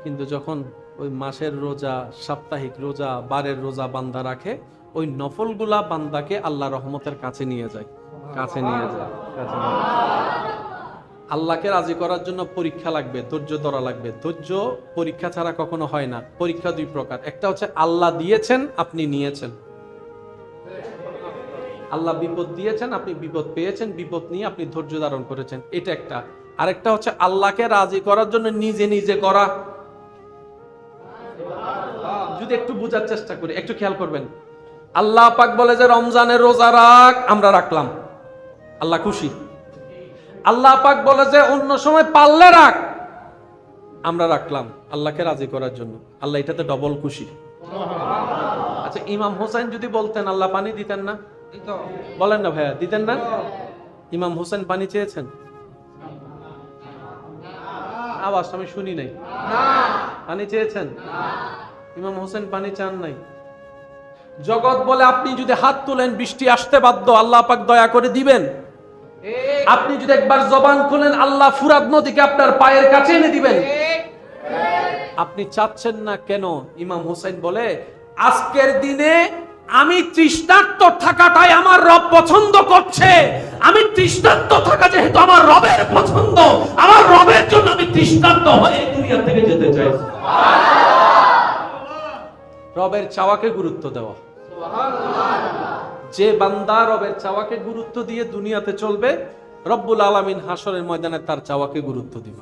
কিন্তু যখন ওই মাসের রোজা, সাপ্তাহিক রোজা, বারের রোজা বান্দা রাখে, ওই নফলগুলা বান্দাকে আল্লাহ রহমতের কাছে নিয়ে যায়, কাছে নিয়ে যায়। আল্লাহকে রাজি করার জন্য পরীক্ষা লাগবে, ধৈর্য ধরা লাগবে। ধৈর্য পরীক্ষা ছাড়া কখনো হয় না। পরীক্ষা 2 প্রকার, একটা হচ্ছে আল্লাহ দিয়েছেন, আপনি নিয়েছেন। আল্লাহ বিপদ দিয়েছেন, আপনি বিপদ পেয়েছেন, বিপদ নিয়ে আপনি ধৈর্য ধারণ করেছেন, এটা একটা। আরেকটা হচ্ছে আল্লাহকে রাজি করার জন্য নিজে নিজে করা। যদি একটু বোঝার চেষ্টা করি, একটু খেয়াল করবেন। আল্লাহ পাক বলে যে রমজানের রোজা রাখ, আমরা রাখলাম, আল্লাহ খুশি। আল্লাহ পাক বলে যে অন্য সময় পারলে রাখ, আমরা রাখলাম, আল্লাহকে রাজি করার জন্য। আল্লাহ এটাতে ডবল খুশি। আচ্ছা, ইমাম হোসেন যদি বলতেন আল্লাহ পানি দিতেন না? বলেন না ভাইয়া, দিতেন না? ইমাম হোসেন পানি চেয়েছেন? আওয়াজ আমি শুনি নাই। পানি চেয়েছেন? ইমাম হোসেন পানি চান নাই। জগৎ বলে আপনি যদি হাত তুলেন বৃষ্টি আসতে বাধ্য, আল্লাহ পাক দয়া করে দিবেন। আপনি যদি একবার জবান খুলেন, আল্লাহ ফুরাত নদীকে আপনার পায়ের কাছে এনে দিবেন। আপনি চাচ্ছেন না কেন? ইমাম হোসেন বলে আজকের দিনে আমি তৃষ্ণার্ত থাকাটাই আমার রব পছন্দ করছে। আমি তৃষ্ণার্ত থাকা যেহেতু আমার রবের পছন্দ, আমার রবের জন্য আমি তৃষ্ণার্ত হয়ে দুনিয়া থেকে যেতে চাই। রবের চাওয়াকে গুরুত্ব দেওয়া। যে বান্দা রবের চাওয়াকে গুরুত্ব দিয়ে দুনিয়াতে চলবে, রব্বুল আলামিন হাসরের ময়দানে তার চাওয়াকে গুরুত্ব দিবে।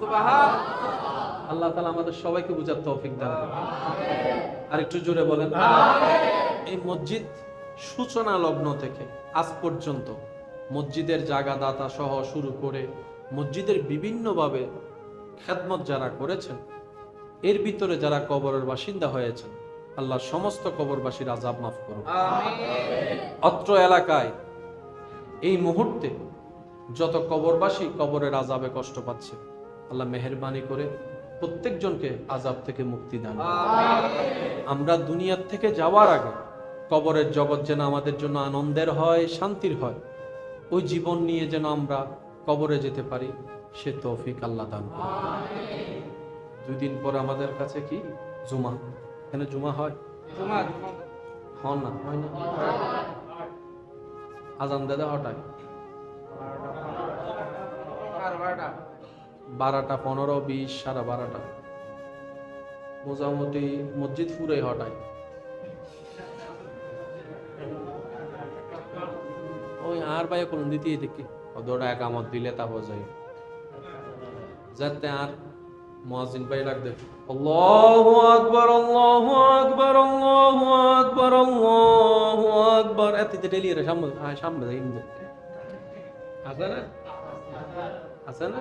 আল্লাহ তাআলা আমাদের সবাইকে বুঝার তৌফিক দান করুন। আর একটু জোরে বলেন। এই মসজিদ সূচনা লগ্ন থেকে আজ পর্যন্ত মসজিদের জায়গাদাতা সহ শুরু করে মসজিদের বিভিন্নভাবে খেদমত যারা করেছেন, এর ভিতরে যারা কবরের বাসিন্দা হয়েছেন, আল্লাহ সমস্ত কবরবাসীর আযাব মাফ করুন। অত্র এলাকায় এই মুহূর্তে যত কবরবাসী কবরের আযাবে কষ্ট পাচ্ছে, আল্লাহ মেহেরবানি করে প্রত্যেকজনকে আযাব থেকে মুক্তি দান করুন। আমরা দুনিয়ার থেকে যাওয়ার আগে কবরের জগৎ যেন আমাদের জন্য আনন্দের হয়, শান্তির হয়। ওই জীবন নিয়ে যেন আমরা কবরে যেতে পারি, সে তৌফিক আল্লাহ দান করুন। 2 দিন পর আমাদের কাছে কি জুমা? এখানে জুমা হয়? হয় না? হয় না? আজান দাদা হঠাৎ 12টা 15, 20, 12:30 মোটামুটি মসজিদ পুরাই হঠাৎ। ওই আর ভাই কোন দিতে দেখি ওদোটা একামত দিলে তা হয়ে যায় যাতে আর মুয়াজ্জিন ভাই লাগবে। আল্লাহু আকবার, আল্লাহু আকবার, আল্লাহু আকবার, আল্লাহু আকবার। এতে ডেলি এর সামনে যাই ইন্দু আছে না? আছে না?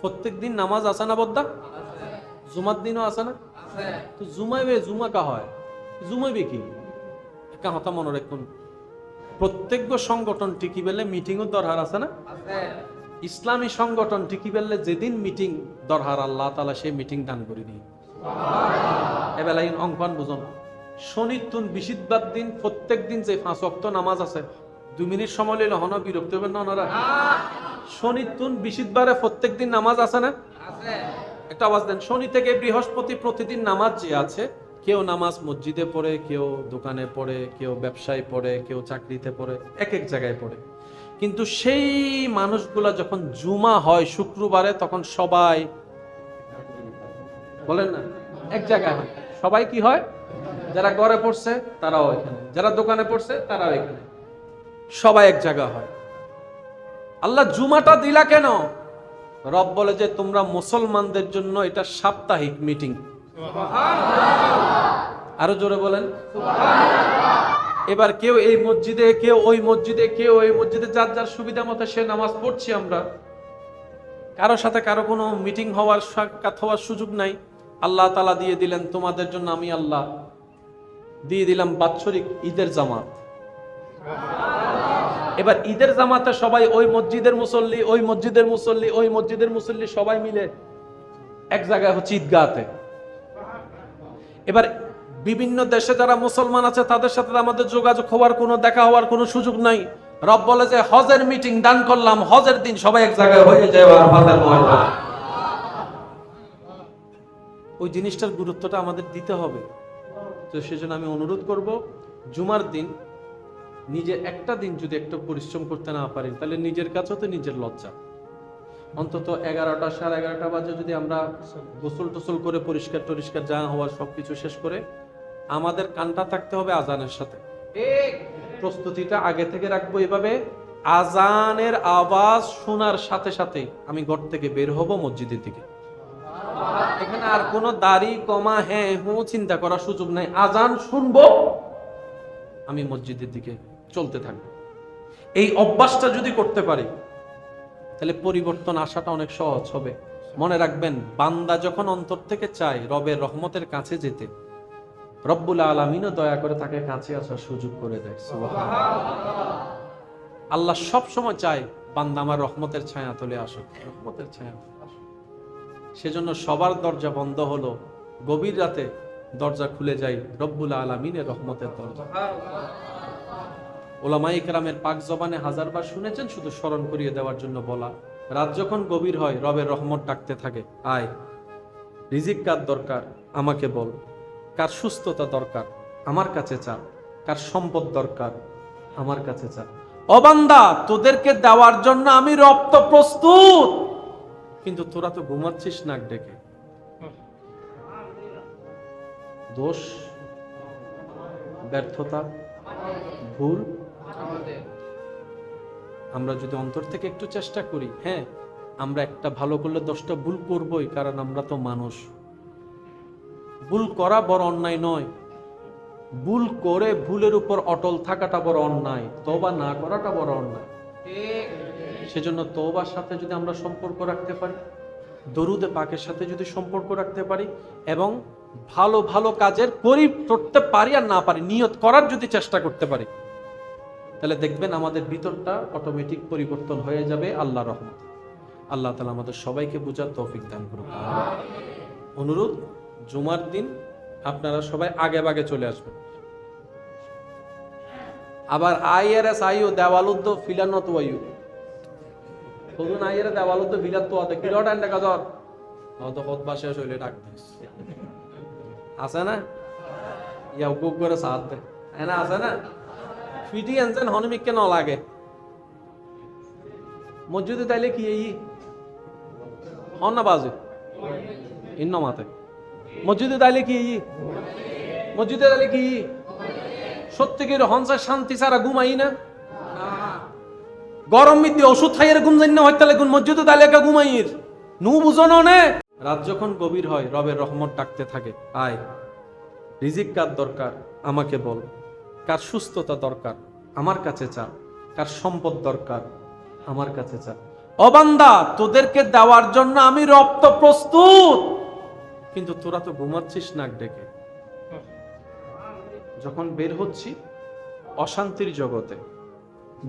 প্রত্যেক দিন নামাজ আছে না বদ্দা? জুমার দিনও আছে না? তো জুমাইবে, জুমা কা হয়? জুমাইবে কি কা হতা মনে রাখুন। প্রত্যেক সংগঠন টিকি বেলে মিটিংও দরকার আছে না? ইসলামী সংগঠন ঠিকই বললে যেদিন মিটিং দরকার আল্লাহ তাআলা সেই মিটিং দান করে দিই। এবেলায় অঙ্কন বুঝুন, শনিতুন বিশিদবাদ দিন প্রত্যেক দিন যে 5 ওয়াক্ত নামাজ আছে, 2 মিনিট সময় লইলে হন বিরক্ত হবেন না ওনারা? শনিতুন বিশিদবারে প্রত্যেক দিন নামাজ আছে না? একটা আওয়াজ দেন। শনি থেকে বৃহস্পতি প্রতিদিন নামাজ যে আছে, কেউ নামাজ মসজিদে পড়ে, কেউ দোকানে পড়ে, কেউ ব্যবসায় পড়ে, কেউ চাকরিতে পড়ে, এক এক জায়গায় পড়ে। কিন্তু সেই মানুষগুলা যখন জুমা হয় শুক্রবারে, তখন সবাই বলেন না এক জায়গায় হয়। সবাই কি হয়? যারা ঘরে পড়ছে তারাও এখানে, যারা দোকানে পড়ছে তারাও এখানে, সবাই এক জায়গা হয়। আল্লাহ জুমাটা দিলা কেন? রব বলে যে তোমরা মুসলমানদের জন্য এটা সাপ্তাহিক মিটিং। আরো জোরে বলেন। এবার কেউ এই মসজিদে, কেউ ওই মসজিদে, কেউ এই মসজিদে, যার যার সুবিধা মতো সে নামাজ পড়ছি আমরা। কারো সাথে কারো কোনো মিটিং হওয়ার, সাক্ষাৎ হওয়ার সুযোগ নাই। আল্লাহ তাআলা দিয়ে দিলেন তোমাদের জন্য, আমি আল্লাহ দিয়ে দিলাম বাৎসরিক ঈদের জামাত। এবার ঈদের জামাতে সবাই ওই মসজিদের মুসল্লি, ওই মসজিদের মুসল্লি, ওই মসজিদের মুসল্লি সবাই মিলে এক জায়গায় হচ্ছে ঈদগাহতে। এবার বিভিন্ন দেশে যারা মুসলমান আছে তাদের সাথে আমাদের যোগাযোগ হওয়ার, কোনো দেখা হওয়ার কোনো সুযোগ নাই। রব বলে যে হজের মিটিং দান করলাম, হজের দিন সবাই এক জায়গায় হয়ে যায় আরাফাতের ময়দানে। ওই জিনিসটার গুরুত্বটা আমাদের দিতে হবে। তো সেজন্য আমি অনুরোধ করব, জুমার দিন নিজে একটা দিন যদি একটু পরিশ্রম করতে না পারি, তাহলে নিজের কাছেও তো নিজের লজ্জা। অন্তত 11টা, 11:30 বাজে যদি আমরা গোসল টোসল করে পরিষ্কার টরিষ্কার যা হওয়ার সবকিছু শেষ করে, আমাদের কানটা থাকতে হবে আজানের সাথে। প্রস্তুতিটা আগে থেকে রাখবো এভাবে, আজানের আওয়াজ শোনার সাথে সাথে আমি ঘর থেকে বের হব মসজিদের দিকে। এখানে আর কোনো দাড়ি কমা হ্যাঁ হুঁ চিন্তা করার সুযোগ নাই। আজান শুনবো, আমি মসজিদের দিকে চলতে থাকবো। এই অভ্যাসটা যদি করতে পারি, তাহলে পরিবর্তন আসাটা অনেক সহজ হবে। মনে রাখবেন, বান্দা যখন অন্তর থেকে চায় রবের রহমতের কাছে যেতে, রব্বুল আলামিনও দয়া করে তাকে কাছে আসার সুযোগ করে দেয়। আল্লাহ সব সময় চায় বান্দা আমার রহমতের ছায়া তলে আসুক, রহমতের ছায়া। সেজন্য সবার দরজা বন্ধ হলো, গভীর রাতে দরজা খুলে যায় রব্বুল আলামিনের রহমতের দরজা। ওলামায়ে কেরামের পাক জবানে হাজারবার শুনেছেন, শুধু স্মরণ করিয়ে দেওয়ার জন্য বলা। রাত যখন গভীর হয়, রবের রহমত ডাকতে থাকে, আয়। রিজিক কার দরকার আমাকে বল, কার সুস্থতা দরকার আমার কাছে চা, কার সম্পদ দরকার আমার কাছে চা। ও বান্দা, তোদেরকে দেওয়ার জন্য আমি রব তো প্রস্তুত, কিন্তু তোরা তো ঘুমাচ্ছিস নাক ডেকে। দোষ, ব্যর্থতা, ভুল আমরা যদি অন্তর থেকে একটু চেষ্টা করি, হ্যাঁ আমরা একটা ভালো করলে 10টা ভুল করবই, কারণ আমরা তো মানুষ। ভুল করা বড় অন্যায় নয়, ভুল করে ভুলের উপর অটল থাকাটা বড় অন্যায়, তওবা না করাটা বড় অন্যায়। সেজন্য তওবার সাথে যদি আমরা সম্পর্ক রাখতে পারি, দরুদে পাকের সাথে যদি সম্পর্ক রাখতে পারি, এবং ভালো ভালো কাজের করতে পারি আর না পারি, নিয়ত করার যদি চেষ্টা করতে পারি, তাহলে দেখবেন আমাদের ভিতরটা অটোমেটিক পরিবর্তন হয়ে যাবে আল্লাহর রহমত। আল্লাহ তাআলা আমাদের সবাইকে বুঝার তৌফিক দান করুন। অনুরোধ, জুমার দিন আপনারা সবাই আগে ভাগে চলে আসবেন। আবার আইআরএস আইও দেওয়ালুদ্দ ফিলানত ওয়াইউ কবুন আইআর দেওয়ালুদ্দ ফিলাত তো আতে কিলোটা এন্ড কাজর হয়তো খুতবা শেষ হইলে ডাক দিস আছে না, ইয়া গুগ করে সাথ দে এনা আছে না, ফিটি আনছেন হনমিককে ন লাগে মসজিদে তাইলে কি এই হন না বাজে ইন্ন মাতে মসজিদে তাইলে কি মসজিদে তাইলে কি সত্যিকের হনসা শান্তি ছাড়া ঘুমাই না, গরম মিদ্দি ওষুধ খাইয়ের ঘুম জানি না হইতে লাগুন মসজিদে তাইলে কা ঘুমাইর নু বুঝনো নে। রাত যখন গভীর হয়, রবের রহমত ডাকতে থাকে, আয়। রিজিক কার দরকার আমাকে বল, কার সুস্থতা দরকার আমার কাছে চা, কার সম্পদ দরকার আমার কাছে চা। ও বান্দা, তোদেরকে দেওয়ার জন্য আমি রব তো প্রস্তুত, কিন্তু তোরা তো ঘুমাচ্ছিস নাক ডেকে। যখন বের হচ্ছি অশান্তির জগতে,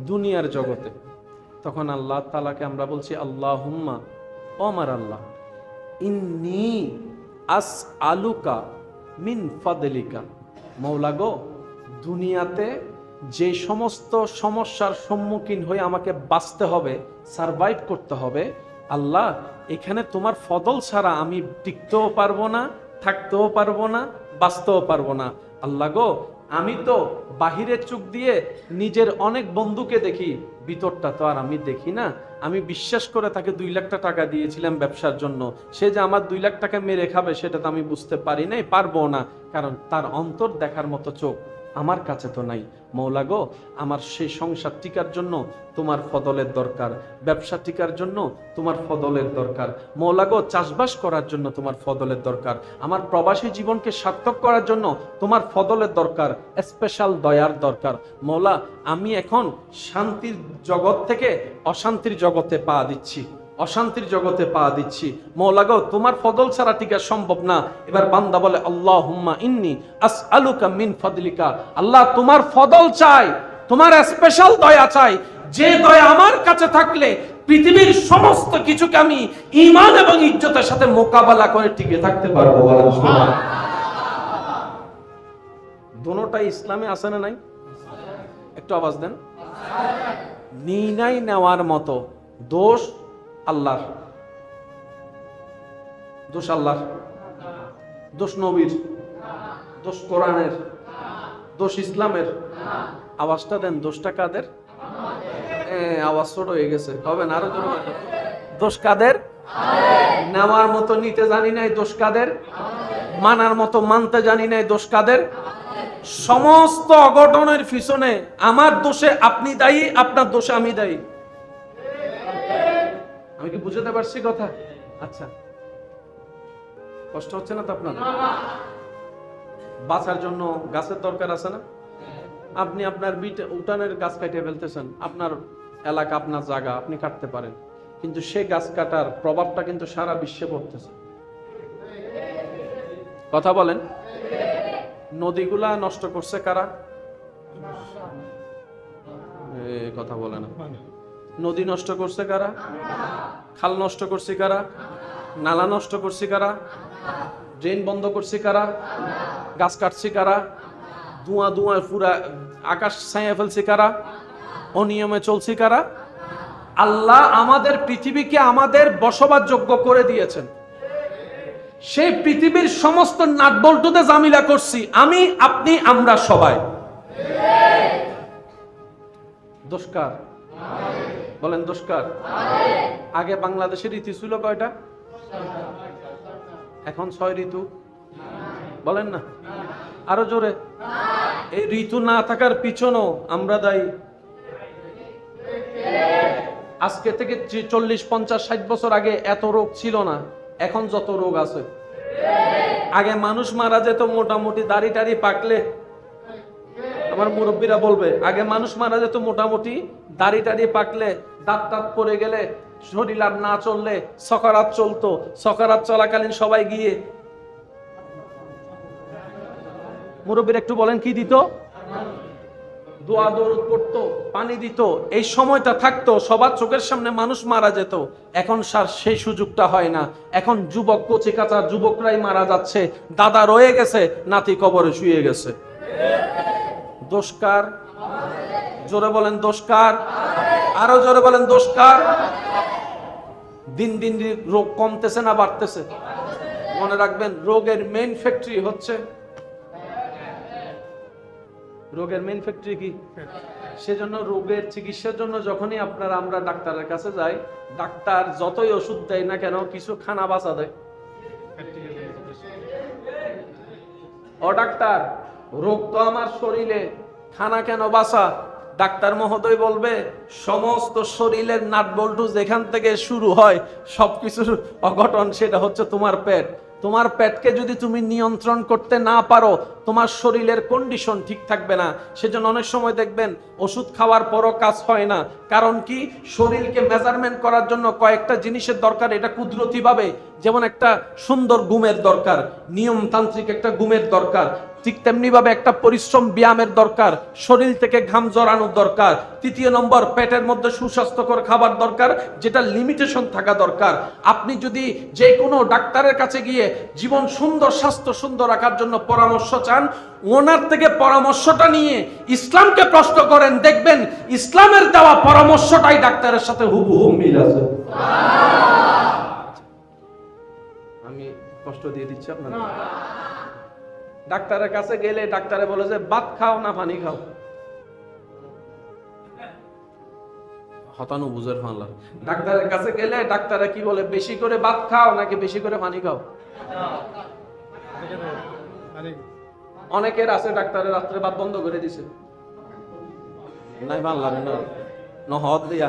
দুনিয়ার জগতে, তখন আল্লাহ তাআলাকে আমরা বলছি আল্লাহুম্মা, ও আমার আল্লাহ, ইন্নী আসআলুকা মিন ফাদলিকা। মওলা গো, দুনিয়াতে যে সমস্ত সমস্যার সম্মুখীন হয়ে আমাকে বাঁচতে হবে, সারভাইভ করতে হবে, আল্লাহ এখানে তোমার ফদল ছাড়া আমি টিকতেও পারবো না, থাকতেও পারবো না, বাঁচতেও পারবো না। আল্লাহ গো, আমি তো বাহিরের চোখ দিয়ে নিজের অনেক বন্ধুকে দেখি, ভিতরটা তো আর আমি দেখি না। আমি বিশ্বাস করে তাকে 2 লাখ টাকা দিয়েছিলাম ব্যবসার জন্য, সে যে আমার 2 লাখ টাকা মেরে খাবে সেটা তো আমি বুঝতে পারি নাই, পারবো না, কারণ তার অন্তর দেখার মতো চোখ আমার কাছে তো নাই। মওলা গো, আমার সেই সংসার টিকার জন্য তোমার ফদলের দরকার, ব্যবসা টিকার জন্য তোমার ফদলের দরকার। মওলা গো, চাষবাস করার জন্য তোমার ফদলের দরকার, আমার প্রবাসী জীবনকে সার্থক করার জন্য তোমার ফদলের দরকার, স্পেশাল দয়ার দরকার। মওলা, আমি এখন শান্তির জগৎ থেকে অশান্তির জগতে পা দিচ্ছি, অশান্তির জগতে পা দিচ্ছি। মওলা গো, তোমার ফদল ছাড়া টিকা সম্ভব না। এবার বান্দা বলে আল্লাহুম্মা ইন্নী আসআলুকা মিন ফাদলিকা। আল্লাহ, তোমার ফদল চাই, তোমার স্পেশাল দয়া চাই, যে দয়া আমার কাছে থাকলে পৃথিবীর সমস্ত কিছুকে আমি ঈমান এবং ইজ্জতের সাথে মোকাবেলা করে টিকে থাকতে পারবো। দুটোটাই ইসলামে আছে না নাই? একটু আওয়াজ দেন। নির্ণয় নেওয়ার মতো দোষ আল্লাহর, দোষ আল্লাহর, দোষ নবীর, দোষ কোরআনের, দোষ ইসলামের। আওয়াজটা দেন, দোষটা কাদের? আওয়াজ ছোট হয়ে গেছে, হবে না, আরো জোরে। দোষ কাদের? নেওয়ার মতো নিতে জানি নাই, দোষ কাদের? মানার মতো মানতে জানি নাই, দোষ কাদের? সমস্ত অঘটনের পিছনে আমার দোষে আপনি দায়ী, আপনার দোষে আমি দায়ী। আমি কি বুঝতে পারছি কথা? আচ্ছা, কষ্ট হচ্ছে না তো আপনার? বাঁচার জন্য গাছের দরকার আছে না? আপনি আপনার উঠানের গাছ কাটিয়ে ফেলতেছেন, আপনার এলাকা, আপনার জায়গা, আপনি কাটতে পারেন, কিন্তু সে গাছ কাটার প্রভাবটা কিন্তু সারা বিশ্বে পড়তেছে। কথা বলেন। নদীগুলা নষ্ট করছে কারা? কথা বলে না। নদী নষ্ট করছে কারা? খাল নষ্ট করছে কারা? নালা নষ্ট করছে কারা? ড্রেন বন্ধ করছে কারা? গাছ কাটছে কারা? ধোঁয়া ধোঁয়া পুরা আকাশ ছাইয়া ফেলছে কারা? অনিয়মে চলছে কারা? আল্লাহ আমাদের পৃথিবীকে আমাদের বসবাসযোগ্য করে দিয়েছেন, সেই পৃথিবীর সমস্ত নাটবল্টুতে জামিলা করছি আমি, আপনি, আমরা সবাই। দোষকার বলেন, দোষকার। আগে বাংলাদেশের ঋতু ছিল কয়টা? এখন 6 ঋতু। বলেন না, আরো জোরে। এই ঋতু না থাকার পিছনেও আমরা দায়ী। আজকে থেকে 40, 50, 60 বছর আগে এত রোগ ছিল না, এখন যত রোগ আছে। আগে মানুষ মারা যেত মোটামুটি দাড়ি টাড়ি পাকলে, আমার মুরব্বীরা বলবে, আগে মানুষ মারা যেত মোটামুটি দাড়ি টাড়ি পাকলে, দাঁত টাত পড়ে গেলে, শরীর আর না চললে সকারাত চলতো। সকারাত চলাকালীন সবাই গিয়ে মুরব্বীরা একটু বলেন কি দিত? দোয়া দরুদ পড়তো, পানি দিত। এই সময়টা থাকতো, সবার চোখের সামনে মানুষ মারা যেত। এখন স্যার সেই সুযোগটা হয় না। এখন যুবক, কচি কাঁচা যুবকরাই মারা যাচ্ছে। দাদা রয়ে গেছে, নাতি কবরে শুয়ে গেছে। দোষকার? জোরে বলেন দোষকার। আরো জোরে বলেন দোষকার। দিন দিন রোগ কমতেছে না বাড়তেছে? মনে রাখবেন, রোগের মেইন ফ্যাক্টরি হচ্ছে, রোগের মেইন ফ্যাক্টরি কি? সেজন্য রোগের চিকিৎসার জন্য যখনই আমরা ডাক্তারের কাছে যাই, ডাক্তার যতই ওষুধ দেয় না কেন, কিছু খানা বাঁচা দেয়। ও ডাক্তার, রোগ তো আমার শরীরে, খানা কেন বাঁচা? ডাক্তার মহোদয় বলবে, সমস্ত শরীরের নাটবল্টু যেখান থেকে শুরু হয় সবকিছুর অঘটন সেটা হচ্ছে তোমার পেট। তোমার পেটকে যদি তুমি নিয়ন্ত্রণ করতে না পারো, তোমার শরীরের কন্ডিশন ঠিক থাকবে না। সেজন্য অনেক সময় দেখবেন ওষুধ খাওয়ার পরও কাজ হয় না। কারণ কি? শরীরকে মেজারমেন্ট করার জন্য কয়েকটা জিনিসের দরকার। এটা কুদরতি ভাবে যেমন একটা সুন্দর ঘুমের দরকার, নিয়মতান্ত্রিক একটা ঘুমের দরকার, ঠিক তেমনি ভাবে একটা পরিশ্রম ব্যায়ামের দরকার, শরীর থেকে ঘাম জড়ানোর দরকার। তৃতীয় নম্বর, পেটের মধ্যে সুস্বাস্থ্যকর খাবার দরকার, যেটা লিমিটেশন থাকা দরকার। আপনি যদি যে কোনো ডাক্তারের কাছে গিয়ে জীবন সুন্দর, স্বাস্থ্য সুন্দর রাখার জন্য পরামর্শ চান, ওনার থেকে পরামর্শটা নিয়ে ইসলামকে প্রশ্ন করেন, দেখবেন ইসলামের দেওয়া পরামর্শটাই ডাক্তারের সাথে হুবহু মিল আছে। আমি কষ্ট দিয়ে দিচ্ছি আপনাদের। ডাক্তারের কাছে গেলে ডাক্তারে বলে যে ভাত খাও না পানি খাও, হতানো বুঝের ফানলা। ডাক্তারের কাছে গেলে ডাক্তারে কি বলে, বেশি করে ভাত খাও নাকি বেশি করে পানি খাও? অনেকের আছে ডাক্তারের রাত্রে ভাত বন্ধ করে দিছে, নাই ভাল লাগে না নহদ দিয়া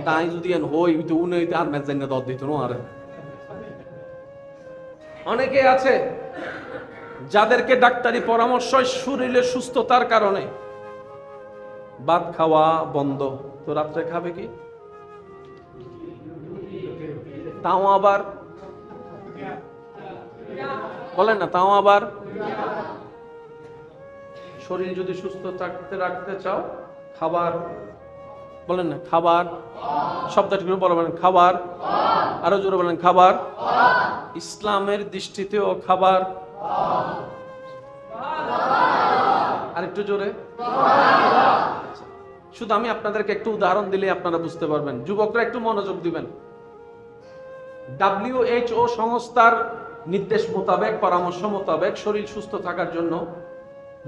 দাই যদি হই তো উনি আর মেজ জানি দর দিত না। আর অনেকে আছে যাদেরকে ডাক্তারি পরামর্শ শরীরের সুস্থতার কারণে ভাত খাওয়া বন্ধ, তো রাত্রে খাবে কি? তাও আবার বলেন না, তাও আবার শরীর যদি সুস্থ রাখতে চাও, খাবার বলেন না, খাবার শব্দটি বলেন, খাবার আরো জোরে বলেন, খাবার। ইসলামের দৃষ্টিতেও খাবার, আরেকটু জোরে। শুধু আমি আপনাদেরকে একটু উদাহরণ দিলে আপনারা বুঝতে পারবেন। যুবকরা একটু মনোযোগ দিবেন। WHO সংস্থার নির্দেশ মোতাবেক, পরামর্শ মোতাবেক শরীর সুস্থ থাকার জন্য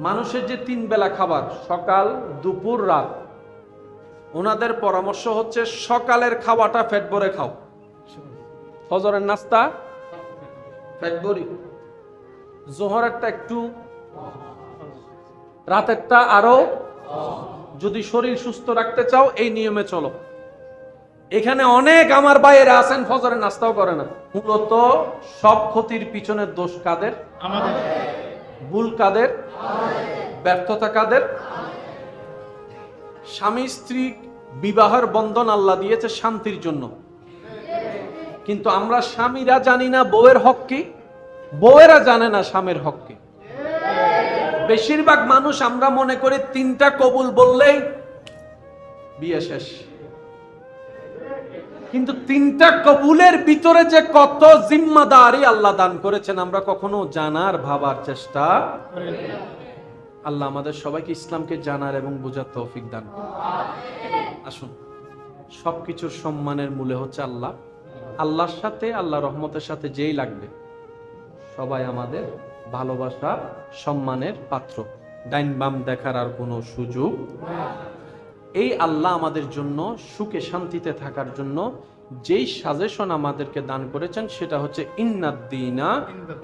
মানুষের যে 3 বেলা খাবার, সকাল, দুপুর, রাত, ওনাদের পরামর্শ হচ্ছে সকালের খাওয়াটা পেট ভরে খাও, ফজরের নাস্তা পেট ভরে, জোহরেরটা একটু, রাতেরটা আরো। যদি শরীর সুস্থ রাখতে চাও এই নিয়মে চলো। এখানে অনেক আমার ভাইয়েরা আছেন ফজরের নাস্তাও করে না। মূলত সব ক্ষতির পিছনের দোষ কাদের? আমাদের। ভুল কাদের? ব্যর্থতা কাদের? স্বামী স্ত্রী বিবাহের বন্ধন আল্লাহ দিয়েছে শান্তির জন্য, কিন্তু আমরা স্বামীরা জানি না বউয়ের হক কি, বউয়েরা জানে না স্বামীর হক কি। বেশিরভাগ মানুষ আমরা মনে করি 3টা কবুল বললেই বিয়ে শেষ, কিন্তু 3টা কবুলের ভিতরে যে কত জিম্মাদারি আল্লাহ দান করেছেন আমরা কখনো জানার ভাবার চেষ্টা করি না। আল্লাহ আমাদের সবাইকে ইসলামকে জানার এবং বোঝার তৌফিক দান করুন। আসুন, সবকিছুর সম্মানের মূলে হচ্ছে আল্লাহ। আল্লাহর সাথে, আল্লাহ রহমতের সাথে যেই লাগবে সবাই আমাদের ভালোবাসা, সম্মানের পাত্র। ডাইন বাম দেখার আর কোনো সুযোগ। এই আল্লাহ আমাদের জন্য সুখে শান্তিতে থাকার জন্য যেই সাজেশন আমাদেরকে দান করেছেন সেটা হচ্ছে ইন্নাদ্দীনা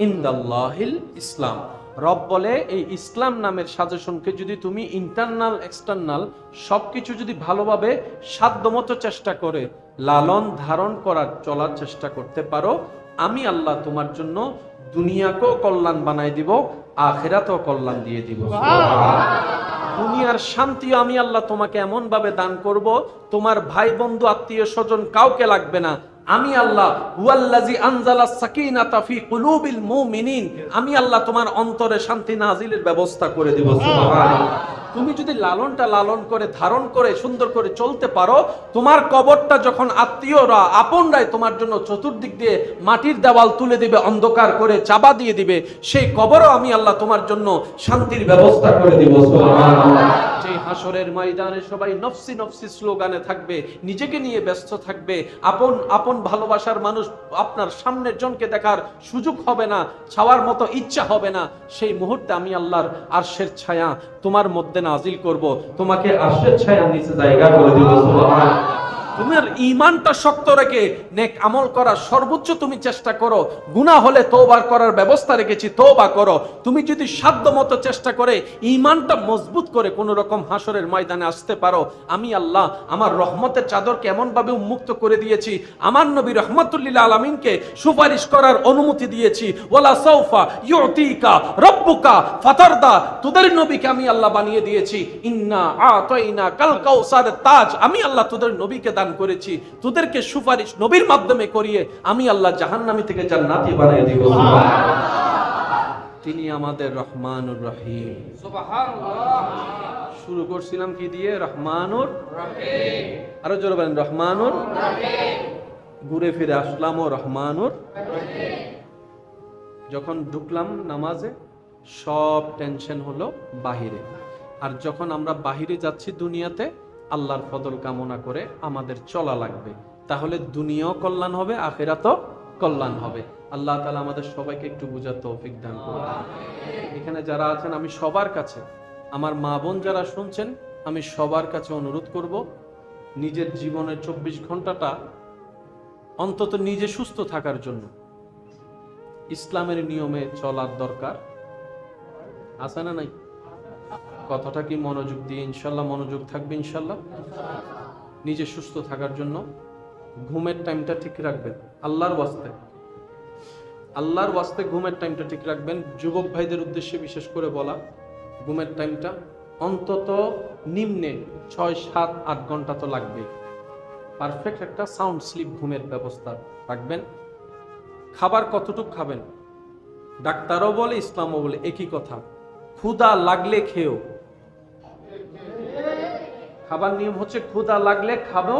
ইনদাল্লাহিল ইসলাম। রব বলে এই ইসলাম নামের সাজেশনকে যদি তুমি ইন্টারনাল এক্সটার্নাল সবকিছু যদি ভালোভাবে সাধ্যমতো চেষ্টা করে লালন ধারণ করার চলার চেষ্টা করতে পারো, আমি আল্লাহ তোমার জন্য দুনিয়াকেও কল্যাণ বানাই দিব, আখিরাতেও কল্যাণ দিয়ে দিব। দুনিয়ার শান্তি আমি আল্লাহ তোমাকে এমন ভাবে দান করব, তোমার ভাই বন্ধু আত্মীয় স্বজন কাউকে লাগবে না। আমি আল্লাহ হুয়াল্লাযী আনজালাস সাকিনাতা ফি কুলুবিল মুমিনিন, আমি আল্লাহ তোমার অন্তরে শান্তি নাজিলের ব্যবস্থা করে দিব। সুবহানাল্লাহ। তুমি যদি লালনটা লালন করে ধারণ করে সুন্দর করে চলতে পারো, তোমার কবরটা যখন আত্মীয়রা আপনরাই তোমার জন্য চতুর্দিক দিয়ে মাটির দেওয়াল তুলে দিবে, অন্ধকার করে চাপা দিয়ে দিবে, সেই কবরও আমি আল্লাহ তোমার জন্য শান্তির ব্যবস্থা করে দিব। সুবহানাল্লাহ। যে হাসরের ময়দানে সবাই নফসি নফসি স্লোগানে থাকবে, নিজেকে নিয়ে ব্যস্ত থাকবে, আপন আপন ভালোবাসার মানুষ আপনার সামনের জনকে দেখার সুযোগ হবে না, ছাওয়ার মতো ইচ্ছা হবে না, সেই মুহূর্তে আমি আল্লাহর আরশের ছায়া তোমার মধ্যে নাজিল করব, তোমাকে আরশের ছায়ার নিচে জায়গা করে দিব। সুবহানাল্লাহ। তোমার ঈমানটা শক্ত রেখে নেক আমল করার সর্বোচ্চ তুমি চেষ্টা করো। গুনাহ হলে তওবা করার ব্যবস্থা রেখেছি, তওবা করো। তুমি যদি সাধ্যমতো চেষ্টা করে ঈমানটা মজবুত করে কোন রকম হাসরের ময়দানে আসতে পারো, আমি আল্লাহ আমার রহমতের চাদরকে এমন ভাবে উন্মুক্ত করে দিয়েছি, আমার নবী রাহমাতুল লিল আলামিনকে সুপারিশ করার অনুমতি দিয়েছি। ওয়ালা সাউফা ইউতিকা রাব্বুকা ফাতারদা, তোদের নবীকে আমি আল্লাহ বানিয়ে দিয়েছি। ইন্না আতাইনা কাল কাউসার তাজ, আমি আল্লাহ তোদের নবীকে দান করেছি, তোদেরকে সুপারিশ নবীর মাধ্যমে করিয়ে আমি আল্লাহ জাহান্নামী থেকে জান্নাতি বানিয়ে দিব। তিনি আমাদের রহমানুর রহিম। সুবহানাল্লাহ। শুরু করছিলাম কি দিয়ে? রহমানুর রহিম। আরো জোরে বলেন, রহমানুর রহিম। ঘুরে ফিরে আসলাম ও রহমানুর রহিম। যখন ঢুকলাম নামাজে, সব টেনশন হলো বাহিরে। আর যখন আমরা বাহিরে যাচ্ছি দুনিয়াতে, আল্লাহর ফজল কামনা করে আমাদের চলা লাগবে, তাহলে দুনিয়াও কল্যাণ হবে, আখিরাতও কল্যাণ হবে। আল্লাহ তাআলা আমাদের সবাইকে একটু বুঝার তৌফিক দান করুন। এখানে যারা আছেন, আমি সবার কাছে, আমার মা বোন যারা শুনছেন, আমি সবার কাছে অনুরোধ করব, নিজের জীবনের 24 ঘন্টাটা অন্তত নিজে সুস্থ থাকার জন্য ইসলামের নিয়মে চলার দরকার আছে না নাই? কথাটা কি মনোযোগ দিয়ে ইনশাল্লাহ মনোযোগ থাকবে? ইনশাল্লাহ নিজে সুস্থ থাকার জন্য ঘুমের টাইমটা ঠিক রাখবেন, আল্লাহর ওয়াস্তে, আল্লাহর ওয়াস্তে ঘুমের টাইমটা ঠিক রাখবেন। যুবক ভাইদের উদ্দেশ্যে বিশেষ করে বলা, ঘুমের টাইমটা অন্তত নিম্নে 6, 7, 8 ঘন্টা তো লাগবেই। পারফেক্ট একটা সাউন্ড স্লিপ ঘুমের ব্যবস্থা রাখবেন। খাবার কতটুক খাবেন, ডাক্তারও বলে ইসলামও বলে একই কথা, ক্ষুধা লাগলে খেও। খাবার নিয়ম হচ্ছে ক্ষুধা লাগলে খাবো,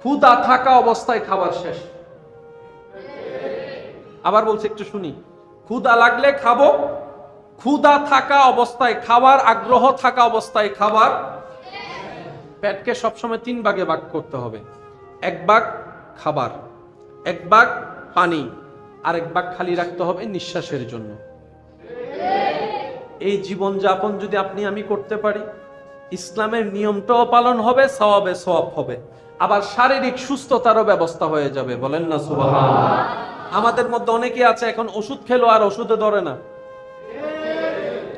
ক্ষুধা থাকা অবস্থায় খাবার শেষ। আবার বলছি, একটু শুনি, ক্ষুধা লাগলে খাবো, ক্ষুধা থাকা অবস্থায় খাবার, আগ্রহ থাকা অবস্থায় খাবার। পেটকে সবসময় 3 ভাগে ভাগ করতে হবে। 1 ভাগ খাবার, 1 ভাগ পানি, আর 1 ভাগ খালি রাখতে হবে নিঃশ্বাসের জন্য। এই জীবন যাপন যদি আপনি আমি করতে পারি, ইসলামের নিয়মটাও পালন হবে, সওয়াবে সওয়াব হবে, আবার শারীরিক সুস্থতারও ব্যবস্থা হয়ে যাবে। বলেন না সুবহানাল্লাহ। আমাদের মধ্যে অনেকে আছে এখন ওষুধ খেলো আর ওষুধে ধরে না,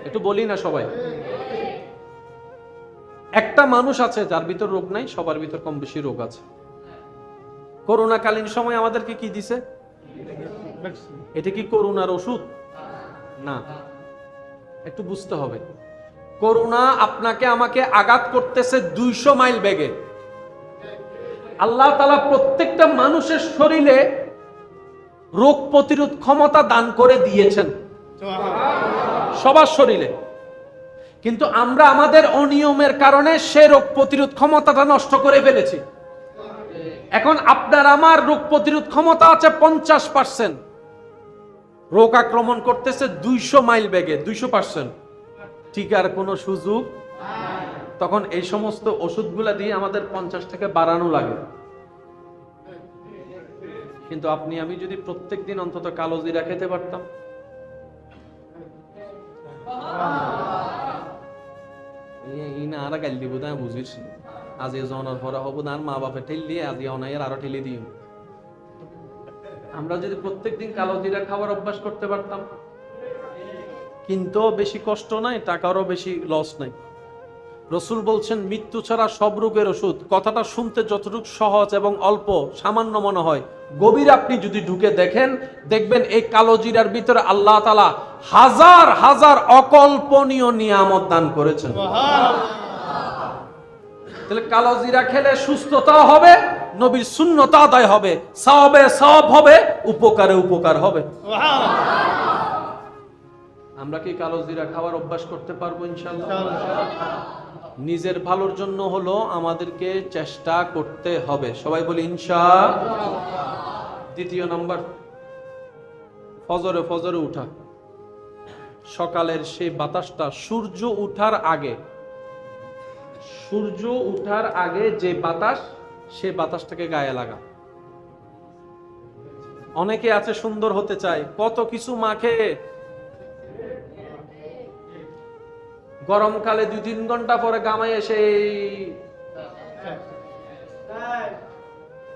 একটু বলি না সবাই। একটা মানুষ আছে যার ভিতর রোগ নাই, সবার ভিতর কম বেশি রোগ আছে। করোনাকালীন সময় আমাদেরকে কি দিছে? এটা কি করোনার ওষুধ? না, একটু বুঝতে হবে। করোনা আপনাকে আমাকে আঘাত করতেছে 200 মাইল বেগে। আল্লাহ তাআলা প্রত্যেকটা মানুষের শরীরে রোগ প্রতিরোধ ক্ষমতা দান করে দিয়েছেন, সবার শরীরে। কিন্তু আমরা আমাদের অনিয়মের কারণে সে রোগ প্রতিরোধ ক্ষমতাটা নষ্ট করে ফেলেছি। এখন আপনার আমার রোগ প্রতিরোধ ক্ষমতা আছে 50%, রোগ আক্রমণ করতেছে 200 মাইল বেগে, 200%, টিকার কোনো সুযোগ। তখন এই সমস্ত ওষুধগুলা দিয়ে আমাদের 50 থেকে বাড়ানো লাগে। কিন্তু আপনি আমি যদি প্রত্যেকদিন অন্তত কালো জিরা খেতে পারতাম, বুঝিস আজ জনের ভরা হবো না, মা বাপে ঠেললি আজ অনাইয়ের আরো ঠেলে দিই। আমরা যদি প্রত্যেকদিন কালো জিরা খাবার অভ্যাস করতে পারতাম, কিন্তু বেশি কষ্ট নাই, টাকারও বেশি লস নাই। রসুল বলছেন, মৃত্যু ছাড়া সব রোগের ওষুধ। কথাটা শুনতে যতটুকু সহজ এবং অল্প সামান্য মনে হয়, গভীর আপনি যদি ঢুকে দেখেন, দেখবেন এই কালো জিরার ভিতরে আল্লাহ তাআলা হাজার হাজার অকল্পনীয় নিয়ামত দান করেছেন। তাহলে কালো জিরা খেলে সুস্থতা হবে, নবীর সুন্নত আদায় হবে, সওয়াবে সওয়াব হবে, উপকারে উপকার হবে। আমরা কি কালো জিরা খাওয়ার অভ্যাস করতে পারবো? ইনশাআল্লাহ। নিজের ভালোর জন্য হলো আমাদেরকে চেষ্টা করতে হবে, সবাই বলি ইনশাআল্লাহ। দ্বিতীয় নাম্বার, ফজরে উঠা। সকালের সেই বাতাসটা সূর্য উঠার আগে, সূর্য উঠার আগে যে বাতাস, সে বাতাসটাকে গায়ে লাগা। অনেকে আছে সুন্দর হতে চায়, কত কিছু মাখে, গরমকালে 2-3 ঘন্টা পরে গামায় এসে,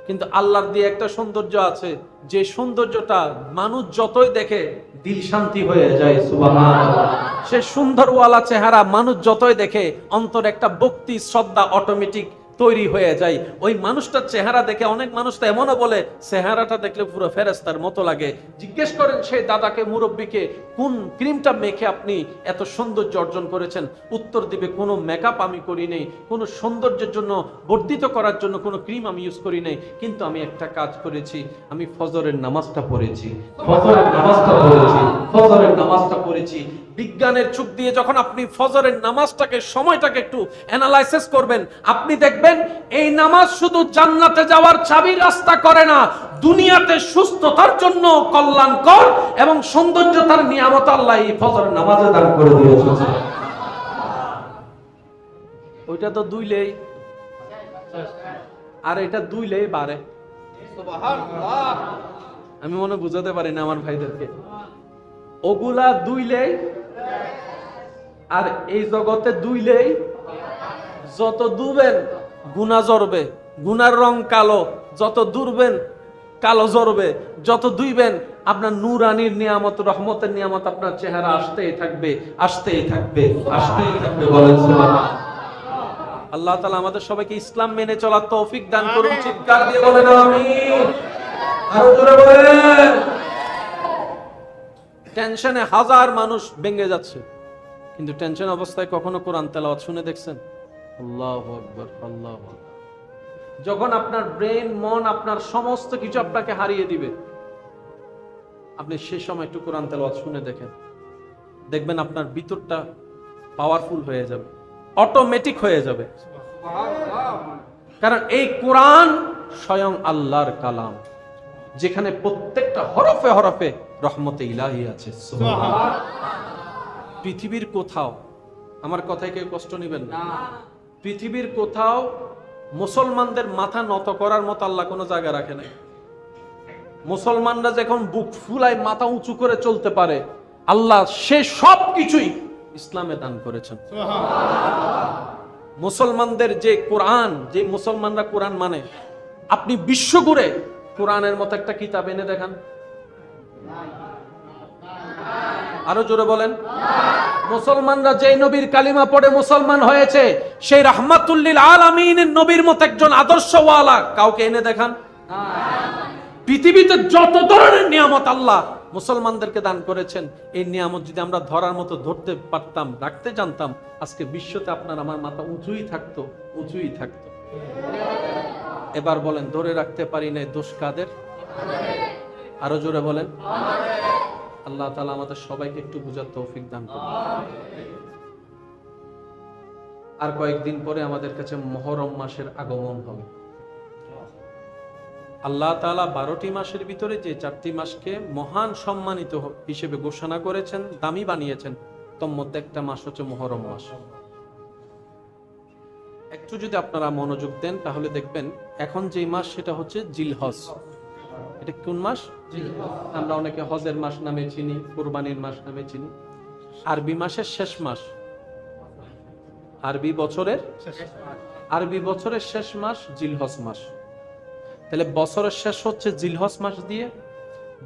কিন্তু আল্লাহর দিয়ে একটা সৌন্দর্য আছে, যে সৌন্দর্যটা মানুষ যতই দেখে দিল শান্তি হয়ে যায়। সুবহানাল্লাহ। সে সুন্দরওয়ালা চেহারা মানুষ যতই দেখে অন্তর একটা ভক্তি শ্রদ্ধা অটোমেটিক তৈরি হয়ে যায়। ওই মানুষটার চেহারা দেখে অনেক মানুষ তো এমনও বলে চেহারাটা দেখলে পুরো ফেরেশতার মতো লাগে। জিজ্ঞেস করেন সেই দাদাকে, মুরব্বীকে, কোন ক্রিমটা মেখে আপনি এত সৌন্দর্য অর্জন করেছেন? উত্তর দিবে, কোনো মেকআপ আমি করি নাই, কোনো সৌন্দর্যের জন্য বর্ধিত করার জন্য কোনো ক্রিম আমি ইউজ করি নাই, কিন্তু আমি একটা কাজ করেছি, আমি ফজরের নামাজটা পড়েছি, ফজরের নামাজটা পড়েছি। বিজ্ঞানের চোখ দিয়ে যখন আপনি ফজরের নামাজটাকে, সময়টাকে একটু অ্যানালাইসিস করবেন, আপনি দেখবেন এই নামাজ শুধু জান্নাতে যাওয়ার চাবি রাস্তা করে না, দুনিয়াতে সুস্থতার জন্য কল্যাণকর এবং সৌন্দর্যতার নিয়ামত আল্লাহ এই ফজরের নামাজে দান করে দিয়েছেন। ওইটা তো দুইলেই, আর এটা দুইলেই বাড়ে। আমি মনে বুঝাতে পারি না আমার ভাইদেরকে, ওগুলা দুইলেই আর এই জগতে দুইলেই। যত দুবেন গুনাহ জড়বে, গুনার রং কালো, যত দূরবেন কালো জড়বে, যত দুইবেন আপনার নূরানির নিয়ামত, রহমতের নিয়ামত আপনার চেহারা আসতেই থাকবে, আসতেই থাকবে, আসতেই থাকবে। বলেন সুবহানাল্লাহ। আল্লাহ তাআলা আমাদের সবাইকে ইসলাম মেনে চলার তৌফিক দান করুন। চিৎকার দিয়ে বলেন আমিন। আরো জোরে বলেন। টেনশনে হাজার মানুষ ভেঙে যাচ্ছে, কিন্তু টেনশন অবস্থায় কখনো কোরআন তেলাওয়াত শুনে দেখছেন? আল্লাহু আকবার, আল্লাহু আকবার। যখন আপনার ব্রেন, মন, আপনার সমস্ত কিছু আপনাকে হারিয়ে দিবে, আপনি সেই সময় একটু কোরআন তেলাওয়াত শুনে দেখেন, দেখবেন আপনার ভিতরটা পাওয়ারফুল হয়ে যাবে, অটোমেটিক হয়ে যাবে। কারণ এই কোরআন স্বয়ং আল্লাহর কালাম, যেখানে প্রত্যেকটা হরফে হরফে রহমতে ইলাহি আছে। সুবহানাল্লাহ। পৃথিবীর কোথাও, আমার কথায় কেউ কষ্ট নেবেন না, পৃথিবীর কোথাও মুসলমানদের মাথা নত করার মতো আল্লাহ কোনো জায়গা রাখে নাই। মুসলমানরা যখন বুক ফুলায় মাথা উঁচু করে চলতে পারে, আল্লাহ সে সব কিছুই ইসলামে দান করেছেন। মুসলমানদের যে কোরআন, যে মুসলমানরা কোরআন মানে, আপনি বিশ্ব ঘুরে কোরআনের মতো একটা কিতাব এনে দেখান। আরো জোরে বলেন। মুসলমানরা যে নবীর কালিমা পড়ে মুসলমান হয়েছে, সেই রাহমাতুল লিল আলামিনের নবীর মতো একজন আদর্শওয়ালা কাউকে এনে দেখান। পৃথিবীতে যত ধরনের নিয়ামত আল্লাহ মুসলমানদেরকে দান করেছেন, এই নিয়ামত যদি আমরা ধরার মতো ধরতে পারতাম, রাখতে জানতাম, আজকে বিশ্বতে আপনার আমার মাথা উঁচুই থাকতো, উঁচুই থাকতো। এবার বলেন, ধরে রাখতে পারি নাই, দোষ কাদের? আরো জোরে বলেন। আল্লাহ তাআলা আমাদের সবাইকে একটু বুঝার তৌফিক দান করুন। আর কয়েকদিন পরে আমাদের কাছে মুহররম মাসের আগমন হবে। আল্লাহ তাআলা 12টি মাসের ভিতরে যে 4টি মাসকে মহান সম্মানিত হিসেবে ঘোষণা করেছেন, দামি বানিয়েছেন, তার মধ্যে একটা মাস হচ্ছে মুহররম মাস। একটু যদি আপনারা মনোযোগ দেন তাহলে দেখবেন এখন যে মাস সেটা হচ্ছে জিলহজ। এটা কোন মাস? আমরা অনেকে হজের মাস নামে চিনি, কুরবানির মাস নামে চিনি। আরবি মাসের শেষ মাস, আরবি বছরের শেষ মাস জিলহজ মাস। তাহলে বছরের শেষ হচ্ছে জিলহজ মাস দিয়ে,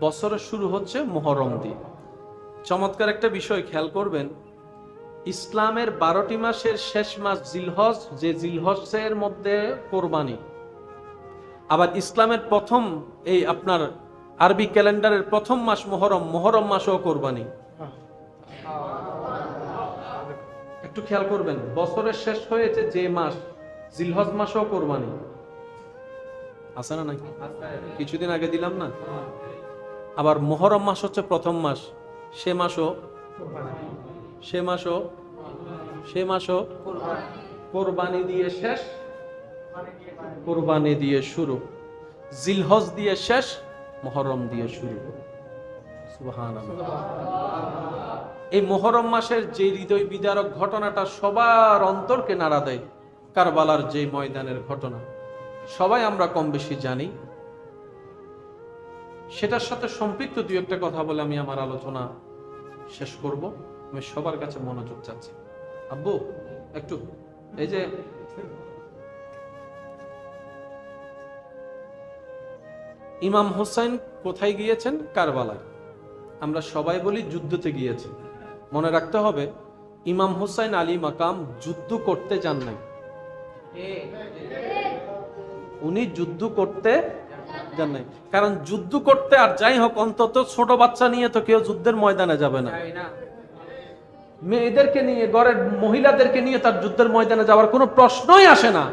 বছরের শুরু হচ্ছে মুহররম দিয়ে। চমৎকার একটা বিষয় খেয়াল করবেন, ইসলামের 12টি মাসের শেষ মাস জিলহজ, যে জিলহজের মধ্যে কোরবানি। আবার ইসলামের প্রথম, এই আপনার আরবি ক্যালেন্ডারের প্রথম মাস মুহররম, মুহররম মাসও কোরবানি। একটু খেয়াল করবেন, বছরের শেষ হয়েছে যে মাস, জিলহজ মাসও কোরবানি। আছে না নাকি? কিছুদিন আগে দিলাম না। আবার মুহররম মাস হচ্ছে প্রথম মাস, সে মাসও কোরবানি দিয়ে শেষ, কোরবানি দিয়ে শুরু, জিলহজ দিয়ে শেষ, মুহররম দিয়ে শুরু। সুবহানাল্লাহ। এই মুহররম মাসের যে হৃদয় বিদারক ঘটনাটা সবার অন্তরকে নাড়া দেয়, কারবালার যে ময়দানের ঘটনা, সবাই আমরা কম বেশি জানি। সেটার সাথে সম্পৃক্ত দুই একটা কথা বলে আমি আমার আলোচনা শেষ করব। আমি সবার কাছে মনোযোগ চাচ্ছি। আব্বু একটু, এই যে ইমাম হোসেন কোথায় গিয়েছেন? কারবালায়। আমরা সবাই বলি যুদ্ধতে গিয়েছে। মনে রাখতে হবে, ইমাম হোসেন আলী মাকাম যুদ্ধ করতে যান নাই। উনি যুদ্ধ করতে যান নাই। কারণ যুদ্ধ করতে আর যাই হোক অন্তত ছোট বাচ্চা নিয়ে তো কেউ যুদ্ধের ময়দানে যাবে না, মেয়েদেরকে নিয়ে ঘরের মহিলাদেরকে নিয়ে তার যুদ্ধের ময়দানে যাওয়ার কোনো প্রশ্নই আসে না।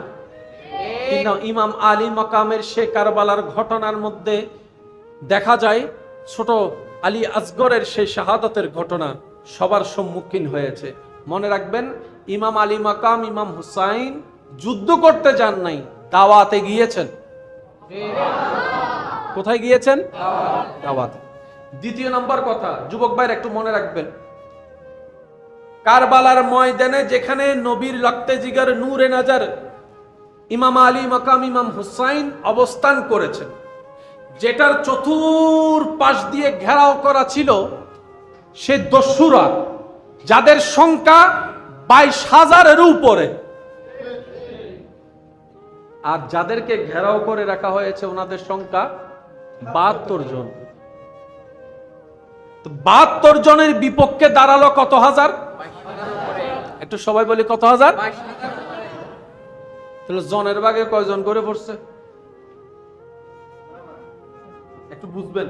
কিন্তু ইমাম আলী মাকামের সে কারবালার ঘটনার মধ্যে দেখা যায় ছোট আলী আসগরের সেই শাহাদাতের ঘটনা সবার সম্মুখীন হয়েছে। মনে রাখবেন, ইমাম আলী মাকাম ইমাম হুসাইন যুদ্ধ করতে যান নাই, দাওয়াতে গিয়েছেন। কোথায় গিয়েছেন? দাওয়াতে। দ্বিতীয় নম্বর কথা, যুবক ভাইরা একটু মনে রাখবেন, কারবালার ময়দানে যেখানে নবীর রক্তে জিগার নূরে নাজার ইমাম আলী মাকাম ইমাম হুসাইন অবস্থান করেছেন, যেটার চতুর্পাশ দিয়ে ঘেরাও করা ছিল সে দস্যুরা, যাদের সংখ্যা 22,000-এর উপরে, আর যাদেরকে ঘেরাও করে রাখা হয়েছে ওনাদের সংখ্যা 72 জন। 72 জনের বিপক্ষে দাঁড়ালো কত হাজার? একটু সবাই বলি কত হাজার? তাহলে জনের ভাগে কয়জন করে পড়ছে একটু বুঝবেন।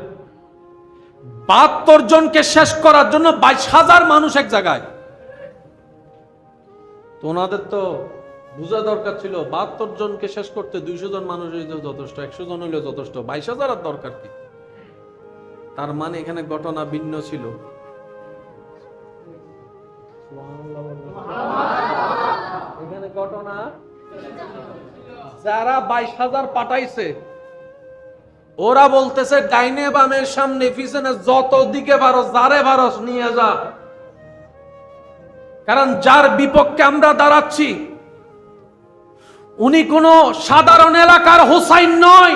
72 জনকে শেষ করার জন্য 22,000 মানুষ এক জায়গায়। তো ওনাদের তো বুঝা দরকার ছিল 72 জনকে শেষ করতে 200 জন মানুষ হইলেও যথেষ্ট, 100 জন হইলেও যথেষ্ট, 22,000 আর দরকার কি? তার মানে এখানে ঘটনা ভিন্ন ছিল। এখানে ঘটনা, যারা 22,000 পাঠাইছে ওরা বলতেছে ডাইনে বামের সামনে পিছনে যত দিকে পারো যারে পারো নিয়ে যা, কারণ যার বিপক্ষে আমরা দাঁড়াচ্ছি উনি কোন সাধারণ এলাকার হুসাইন নয়,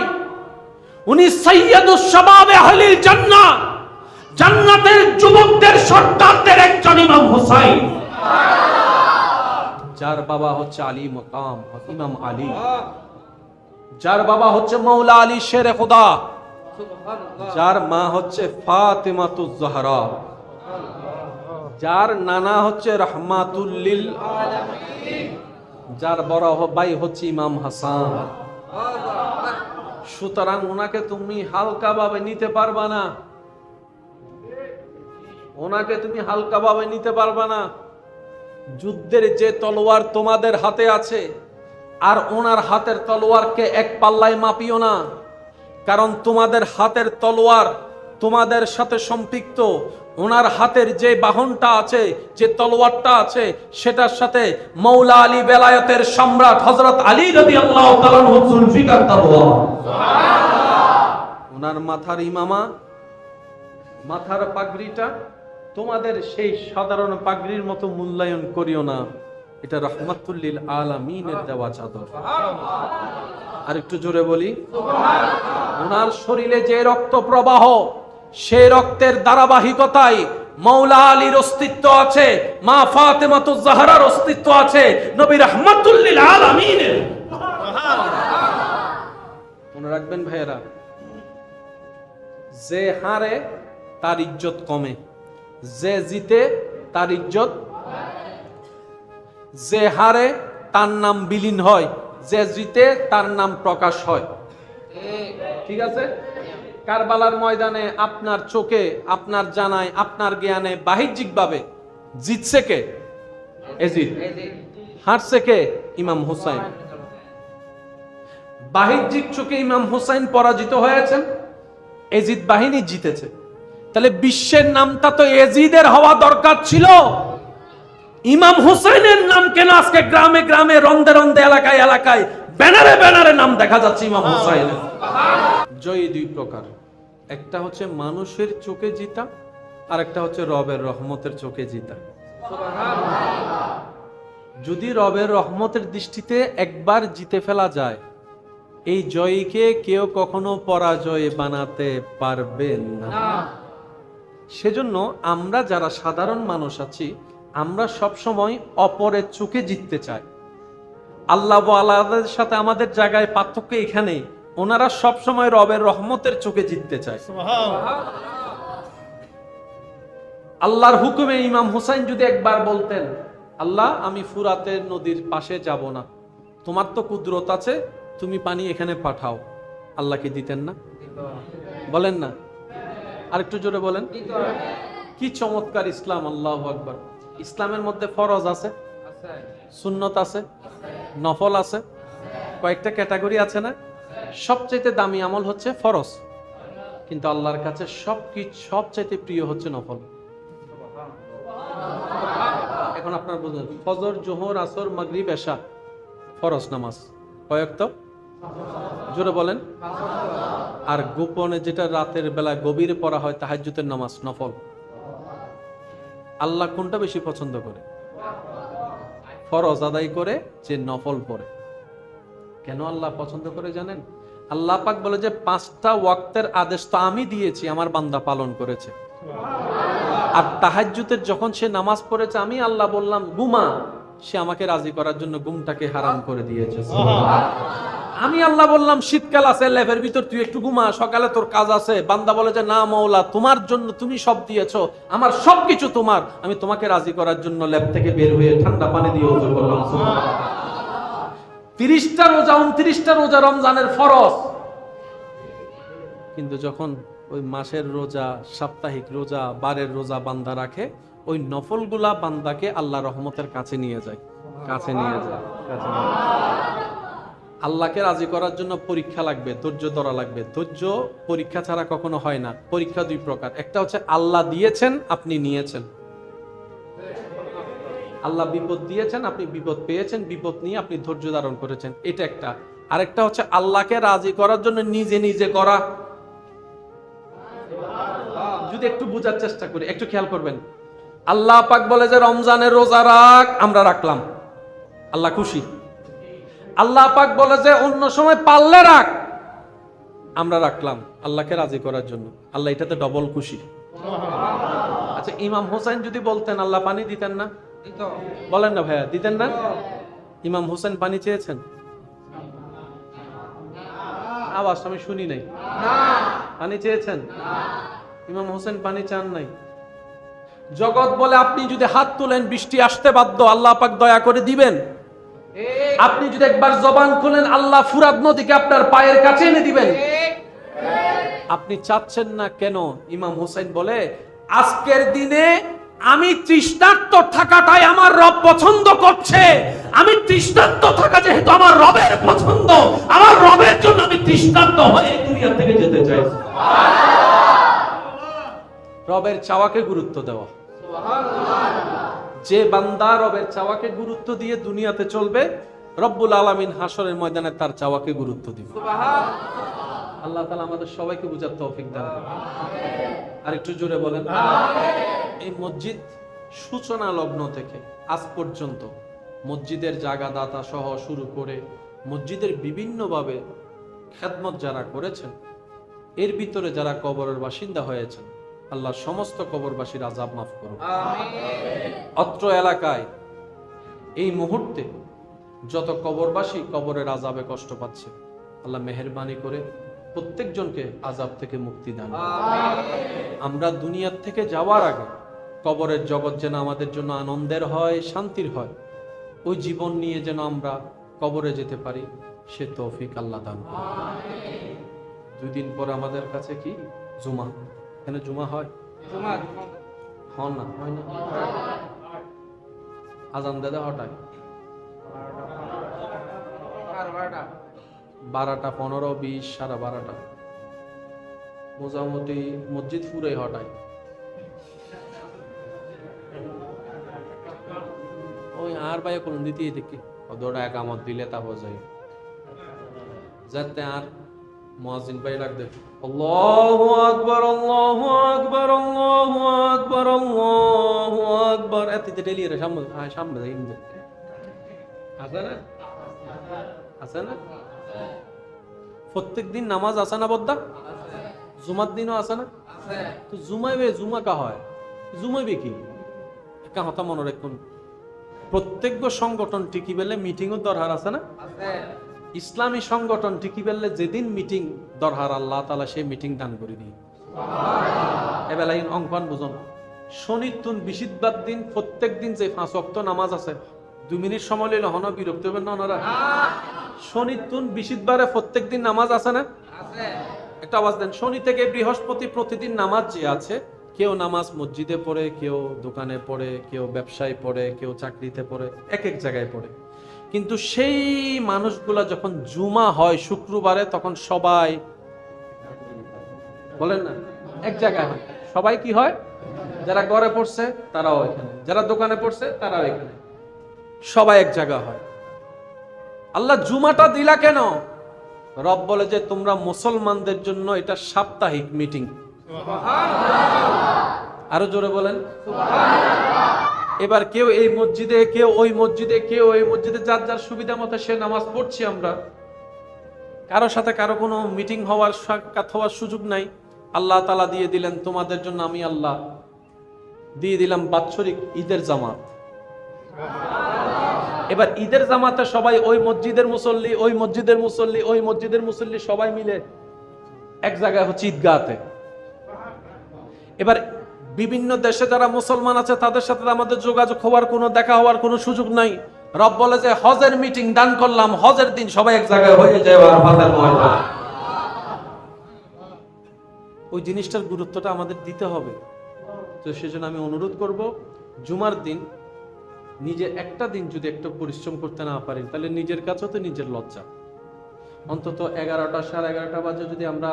উনি সাইয়্যিদুশ শাবাবে আহলিল জান্নাহ, জান্নাতের যুবকদের সর্দারদের একজন ইমাম হুসাইন, যার বাবা হচ্ছে আলী মাকাম ইমাম আলী, যার বাবা হচ্ছে মাওলা আলী শেরে খুদা, যার মা হচ্ছে ফাতেমাতুজ জাহরা, যার নানা হচ্ছে রাহমাতুল লিল আলামিন, যার বড় ভাই হচ্ছে ইমাম হাসান। সুতরাং ওনাকে তুমি হালকা ভাবে নিতে পারবা না, ওনাকে তুমি হালকা ভাবে নিতে পারবা না। যুদ্ধের যে তলোয়ার তোমাদের হাতে আছে আর ওনার হাতের তলোয়ারকে এক পাল্লায় মাপিও না, কারণ তোমাদের হাতের তলোয়ার তোমাদের সাথে সম্পৃক্ত, ওনার হাতের যে বাহনটা আছে, যে তলোয়ারটা আছে, সেটার সাথে মাওলা আলী বেলায়েতের সম্রাট হযরত আলী রাদিয়াল্লাহু তাআলা আনহু জুলফিকার তলোয়ার। সুবহানাল্লাহ। ওনার মাথার ইমামা, মাথার পাগড়িটা তোমাদের সেই সাধারণ পাগড়ির মতো মূল্যায়ন করিও না, এটা রাহমাতুল লিল আলামিনের দেওয়া চাদর। আর একটু জোরে বলি সুবহানাল্লাহ। ওনার শরীরে যে রক্ত প্রবাহ, সেই রক্তের ধারাবাহিকতায় মাওলা আলীর অস্তিত্ব আছে, মা ফাতেমাতুজ জাহরার অস্তিত্ব আছে, নবী রাহমাতুল লিল আলামিনের। মনে রাখবেন ভাইয়েরা, যে হারে তার ইজ্জত কমে, যে জিতে তার ইজ্জত, যে হারে তার নাম বিলীন হয়, যে জিতে তার নাম প্রকাশ হয়। ঠিক আছে? কারবালার ময়দানে আপনার চোখে, আপনার জানায়, আপনার জ্ঞানে বাহ্যিকভাবে জিতছে কে? এজিদ। হারছে কে? ইমাম হুসাইন। বাহ্যিক চোখে ইমাম হুসাইন পরাজিত হয়েছেন, এজিদ বাহিনী জিতেছে। তাহলে বিশ্বের নামটা তো এজিদের হওয়া দরকার ছিল, ইমাম হুসাইনের নাম কেন আজকে গ্রামে গ্রামে, রন্দে রন্দে, এলাকায় এলাকায়, ব্যানারে ব্যানারে নাম দেখা যাচ্ছে ইমাম হুসাইনের? জয় দুই প্রকার, একটা হচ্ছে মানুষের চোখে জিতা, আর একটা হচ্ছে রবের রহমতের চোখে জিতা। যদি রবের রহমতের দৃষ্টিতে একবার জিতে ফেলা যায়, এই জয়কে কেউ কখনো পরাজয় বানাতে পারবে না। সেজন্য আমরা যারা সাধারণ মানুষ আছি, আমরা সব সময় অপরের চোখে জিততে চাই। আল্লাহ ওয়ালাদের সাথে আমাদের জায়গায় পার্থক্য এখানেই, ওনারা সব সময় রবের রহমতের চোখে জিততে চায়। আল্লাহর হুকুমে ইমাম হুসাইন যদি একবার বলতেন, আল্লাহ আমি ফুরাতের নদীর পাশে যাব না, তোমার তো কুদরত আছে, তুমি পানি এখানে পাঠাও, আল্লাহ কি দিতেন না? বলেন না, আরেকটু জোরে বলেন। কি চমৎকার ইসলাম! আল্লাহু আকবার। ইসলামের মধ্যে ফরজ আছে, সুন্নত আছে, নফল আছে, কয়েকটা ক্যাটাগরি আছে না? সবচাইতে দামি আমল হচ্ছে ফরজ, কিন্তু আল্লাহর কাছে সবচাইতে প্রিয় হচ্ছে নফল। এখন আপনার বুঝলেন, ফজর, জোহর, আসর, মাগরিব, এশা ফরজ নামাজ কয়েকটা? জোরে বলেন। আর গোপনে যেটা রাতের বেলা গভীরে পড়া হয় তাহাজ্জুদের নামাজ নফল। আল্লাহ কোনটা বেশি পছন্দ করে? ফরজ আদায় করে যে নফল পড়ে। কেন আল্লাহ পছন্দ করে জানেন? আল্লাহ পাক বলে যে 5টা ওয়াক্তের আদেশ তো আমি দিয়েছি, আমার বান্দা পালন করেছে। আর তাহাজ্জুদের যখন সে নামাজ পড়েছে, আমি আল্লাহ বললাম ঘুমা, সে আমাকে রাজি করার জন্য ঘুমটাকে হারাম করে দিয়েছে। আমি আল্লাহ বললাম শীতকাল আছে, লেপের ভিতর তুই একটু ঘুমা, সকালে তোর কাজ আছে। বান্দা বলে যে না মওলা, তোমার জন্য তুমি সব দিয়েছো, আমার সবকিছু তোমার, আমি তোমাকে রাজি করার জন্য লেপ থেকে বের হয়ে ঠান্ডা পানি দিয়ে ওযু করলাম। 30টা রোজা, 29টা রোজা রমজানের ফরজ, কিন্তু যখন ওই মাসের রোজা, সাপ্তাহিক রোজা, বারের রোজা বান্দা রাখে, ওই নফলগুলা বান্দাকে আল্লাহ রহমতের কাছে নিয়ে যায়, কাছে নিয়ে যায়। আল্লাহকে রাজি করার জন্য পরীক্ষা লাগবে, ধৈর্য ধরা লাগবে। ধৈর্য পরীক্ষা ছাড়া কখনো হয় না। পরীক্ষা 2 প্রকার, একটা হচ্ছে আল্লাহ দিয়েছেন, আপনি নিয়েছেন। আল্লাহ বিপদ দিয়েছেন, আপনি বিপদ পেয়েছেন, বিপদ নিয়ে আপনি ধৈর্য ধারণ করেছেন, এটা একটা। আরেকটা হচ্ছে আল্লাহকে রাজি করার জন্য নিজে নিজে করা। যদি একটু বোঝার চেষ্টা করি, একটু খেয়াল করবেন। আল্লাহ পাক বলে যে রমজানের রোজা রাখ, আমরা রাখলাম, আল্লাহ খুশি। আল্লাহ পাক বলে যে অন্য সময় পারলে রাখ, আমরা রাখলাম, আল্লাহকে রাজি করার জন্য। আল্লাহ এটাতে ডবল খুশি। আচ্ছা, ইমাম হোসেন যদি বলতেন, আল্লাহ পানি দিতেন না? বলেন না ভাইয়া, দিতেন না? ইমাম হোসেন পানি চেয়েছেন? আওয়াজ আমি শুনি নাই। পানি চেয়েছেন? ইমাম হোসেন পানি চান নাই। জগৎ বলে আপনি যদি হাত তুলেন বৃষ্টি আসতে বাধ্য, আল্লাহ পাক দয়া করে দিবেন। আপনি যদি একবার জবান খুলেন, আল্লাহ ফুরাত নদীকে আপনার পায়ের কাছে এনে দিবেন। আপনি চাচ্ছেন না কেন? ইমাম হোসেন বলে আজকের দিনে আমি তৃষ্ণার্ত থাকাটাই আমার রব পছন্দ করছে। আমি তৃষ্ণার্ত থাকা যেহেতু আমার রবের পছন্দ, আমার রবের জন্য আমি তৃষ্ণার্ত হয়ে দুনিয়া থেকে যেতে চাই। রবের চাওয়াকে গুরুত্ব দেওয়া। যে বান্দা রবের চাওয়াকে গুরুত্ব দিয়ে দুনিয়াতে চলবে, রব্বুল আলামিন হাসরের ময়দানে তার চাওয়াকে গুরুত্ব দিবে। আল্লাহ তাআলা আমাদের সবাইকে বুঝার তৌফিক দান করুন। আর একটু জোরে বলেন। এই মসজিদ সূচনা লগ্ন থেকে আজ পর্যন্ত মসজিদের জায়গাদাতা সহ শুরু করে মসজিদের বিভিন্নভাবে খেদমত যারা করেছেন, এর ভিতরে যারা কবরের বাসিন্দা হয়েছেন, আল্লাহ সমস্ত কবরবাসীর আযাব মাফ করুন। অত্র এলাকায় এই মুহূর্তে যত কবরবাসী কবরের আযাবে কষ্ট পাচ্ছে, আল্লাহ মেহেরবানি করে প্রত্যেকজনকে আযাব থেকে মুক্তি দান করুন। আমরা দুনিয়ার থেকে যাওয়ার আগে কবরের জগৎ যেন আমাদের জন্য আনন্দের হয়, শান্তির হয়, ওই জীবন নিয়ে যেন আমরা কবরে যেতে পারি, সে তৌফিক আল্লাহ দান করুন। 2 দিন পর আমাদের কাছে কি জুমা? এখানে জুমা হয়? হয় না? হয় না? আজান দাদা হঠাৎ 12টা 15, 20, 12:30 মোটামুটি মসজিদ পুরাই হঠাৎ। ওই আর ভাই কোন দিতেই দেখি ওদোটা একামত দিলে তা বোঝাই যাতে আর মুয়াজ্জিন ভাই লাগবে আল্লাহু আকবার, আল্লাহু আকবার, আল্লাহু আকবার, আল্লাহু আকবার, এতে ডেলি এর সামনে সামনে যাই ইন্দে আছে না? আছে না? প্রত্যেকদিন নামাজ আছে না বদ্দা? জুমার দিনও আছে না? তো জুমাইবে, জুমা কা হয়, জুমাইবে কি একটা কথা মনে রাখুন। প্রত্যেক সংগঠন টিকি বেলে মিটিংও দরকার আছে না? ইসলামী সংগঠন টিকি বেলে যেদিন মিটিং দরকার, আল্লাহ তাআলা সেই মিটিং দান করে দিই। এবেলায় অঙ্কন বুঝুন, শনির তুন বিশিদবার দিন প্রত্যেক দিন যে 5 ওয়াক্ত নামাজ আছে, 2 মিনিট সময় লইলে হন বিরক্ত হবেন না ওনারা? শনি তুন বিশুদ্ধবারে প্রত্যেকদিন নামাজ আছে না? একটা আওয়াজ দেন। শনি থেকে বৃহস্পতি প্রতিদিন নামাজ যে আছে, কেউ নামাজ মসজিদে পড়ে, কেউ দোকানে পড়ে, কেউ ব্যবসায় পড়ে, কেউ চাকরিতে পড়ে, এক এক জায়গায় পড়ে। কিন্তু সেই মানুষগুলা যখন জুমা হয় শুক্রবারে, তখন সবাই বলেন না এক জায়গায় হয়। সবাই কি হয়? যারা ঘরে পড়ছে তারাও এখানে, যারা দোকানে পড়ছে তারাও এখানে, সবাই এক জায়গা হয়। আল্লাহ জুমাটা দিলা কেন? রব বলে যে তোমরা মুসলমানদের জন্য এটা সাপ্তাহিক মিটিং। আরো জোরে বলেন। এবার কেউ এই মসজিদে, কেউ ওই মসজিদে, কেউ এই মসজিদে, যার যার সুবিধা মতো সে নামাজ পড়ছি আমরা। কারো সাথে কারো কোনো মিটিং হওয়ার, সাক্ষাৎ হওয়ার সুযোগ নাই। আল্লাহ তাআলা দিয়ে দিলেন তোমাদের জন্য, আমি আল্লাহ দিয়ে দিলাম বাৎসরিক ঈদের জামাত। এবার ঈদের জামাতে সবাই ওই মসজিদের মুসল্লি, ওই মসজিদের মুসল্লি, ওই মসজিদের মুসল্লি সবাই মিলে এক জায়গায় হচ্ছে ঈদগাহতে। এবার বিভিন্ন দেশে যারা মুসলমান আছে তাদের সাথে আমাদের যোগাযোগ হওয়ার, কোনো দেখা হওয়ার কোনো সুযোগ নাই। রব বলে যে হজের মিটিং দান করলাম, হজের দিন সবাই এক জায়গায় হয়ে যায়। ওই জিনিসটার গুরুত্বটা আমাদের দিতে হবে। তো সেজন্য আমি অনুরোধ করব, জুমার দিন নিজে একটা দিন যদি একটু পরিশ্রম করতে না পারি, তাহলে নিজের কাছেও তো নিজের লজ্জা। অন্তত 11টা, 11:30 বাজে যদি আমরা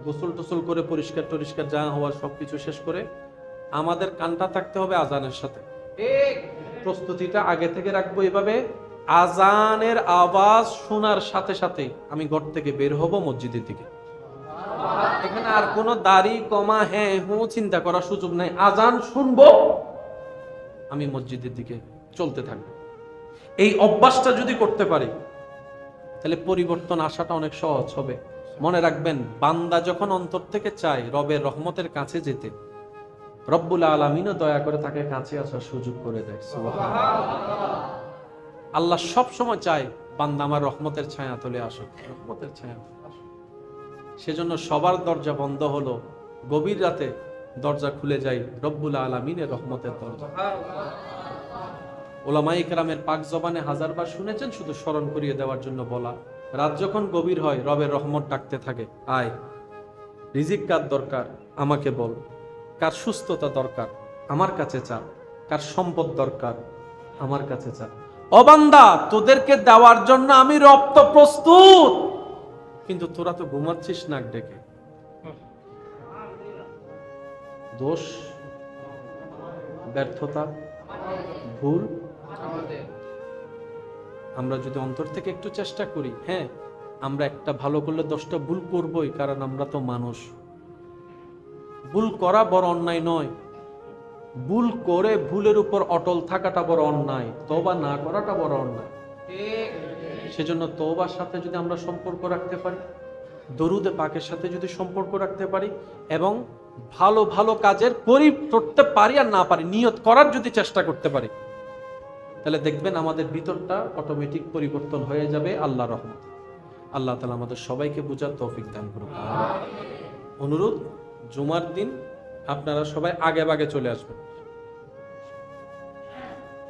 গোসল টোসল করে পরিষ্কার টরিষ্কার যা হওয়ার সবকিছু শেষ করে, আমাদের কানটা থাকতে হবে আজানের সাথে। প্রস্তুতিটা আগে থেকে রাখবো এভাবে, আজানের আওয়াজ শোনার সাথে সাথে আমি ঘর থেকে বের হব মসজিদের দিকে। এখানে আর কোনো দাড়ি কমা হ্যাঁ হুঁ চিন্তা করার সুযোগ নাই। আজান শুনবো, আমি মসজিদের দিকে চলতে থাকবো। এই অভ্যাসটা যদি করতে পারি, তাহলে পরিবর্তন আসাটা অনেক সহজ হবে। মনে রাখবেন, বান্দা যখন অন্তর থেকে চায় রবের রহমতের কাছে যেতে, রব্বুল আলামিনও দয়া করে তাকে কাছে আসার সুযোগ করে দেয়। আল্লাহ সব সময় চায় বান্দা আমার রহমতের ছায়া তলে আসুক, রহমতের ছায়া। সেজন্য সবার দরজা বন্ধ হলো, গভীর রাতে দরজা খুলে যায় রব্বুল আলামিনের রহমতের দরজা। ওলামায়ে কেরামের পাক জবানে হাজারবার শুনেছেন, শুধু স্মরণ করিয়ে দেওয়ার জন্য বলা। রাত যখন গভীর হয়, রবের রহমত ডাকতে থাকে, আয়। রিজিক কার দরকার আমাকে বল, কার সুস্থতা দরকার আমার কাছে চা, কার সম্পদ দরকার আমার কাছে চা। ও বান্দা, তোদেরকে দেওয়ার জন্য আমি রব তো প্রস্তুত, কিন্তু তোরা তো ঘুমাচ্ছিস নাক ডেকে। দোষ, ব্যর্থতা, ভুল আমরা যদি অন্তর থেকে একটু চেষ্টা করি, হ্যাঁ আমরা একটা ভালো করলে 10টা ভুল করবই, কারণ আমরা তো মানুষ। ভুল করা বড় অন্যায় নয়, ভুল করে ভুলের উপর অটল থাকাটা বড় অন্যায়, তওবা না করাটা বড় অন্যায়। সেজন্য তওবার সাথে যদি আমরা সম্পর্ক রাখতে পারি, দরুদে পাকের সাথে যদি সম্পর্ক রাখতে পারি, এবং ভালো ভালো কাজের করতে পারি আর না পারি, নিয়ত করার যদি চেষ্টা করতে পারি, তাহলে দেখবেন আমাদের ভিতরটা অটোমেটিক পরিবর্তন হয়ে যাবে আল্লাহর রহমতে। আল্লাহ তাআলা আমাদের সবাইকে বুঝার তৌফিক দান করুন। অনুরোধ, জুমার দিন আপনারা সবাই আগে ভাগে চলে আসবেন।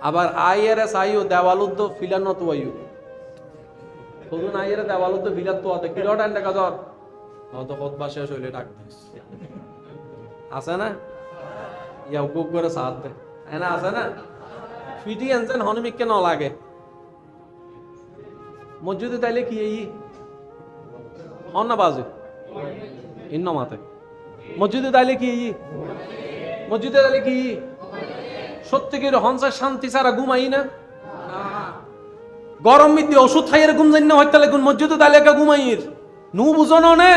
আবার আইআরএস আইও দেওয়ালুদ্দ ফিলানত ওয়াইউ কবুন আইআরএস দেওয়ালুদ্দ ফিলাত তো আতে কিলোটা এন্ড কাজর তো খুতবা শেষ হইলে ডাক দিস আছে না, ইয়া উকুক করে সাথ দে এনা আছে না, ফিটি আনছেন হনমিককে ন লাগে মসজিদে তাইলে কি এই হন না বাজে ইন্ন মাতে মসজিদে তাইলে কি এই মসজিদে তাইলে কি সত্যিকার হনসা শান্তি ছাড়া ঘুমাই না। গরম মিদ্দি ওষুধ খাইয়ের ঘুম জানি না হয়, তাহলে মসজিদে তাইলে ঘুমাইয়ের নু বুঝো না।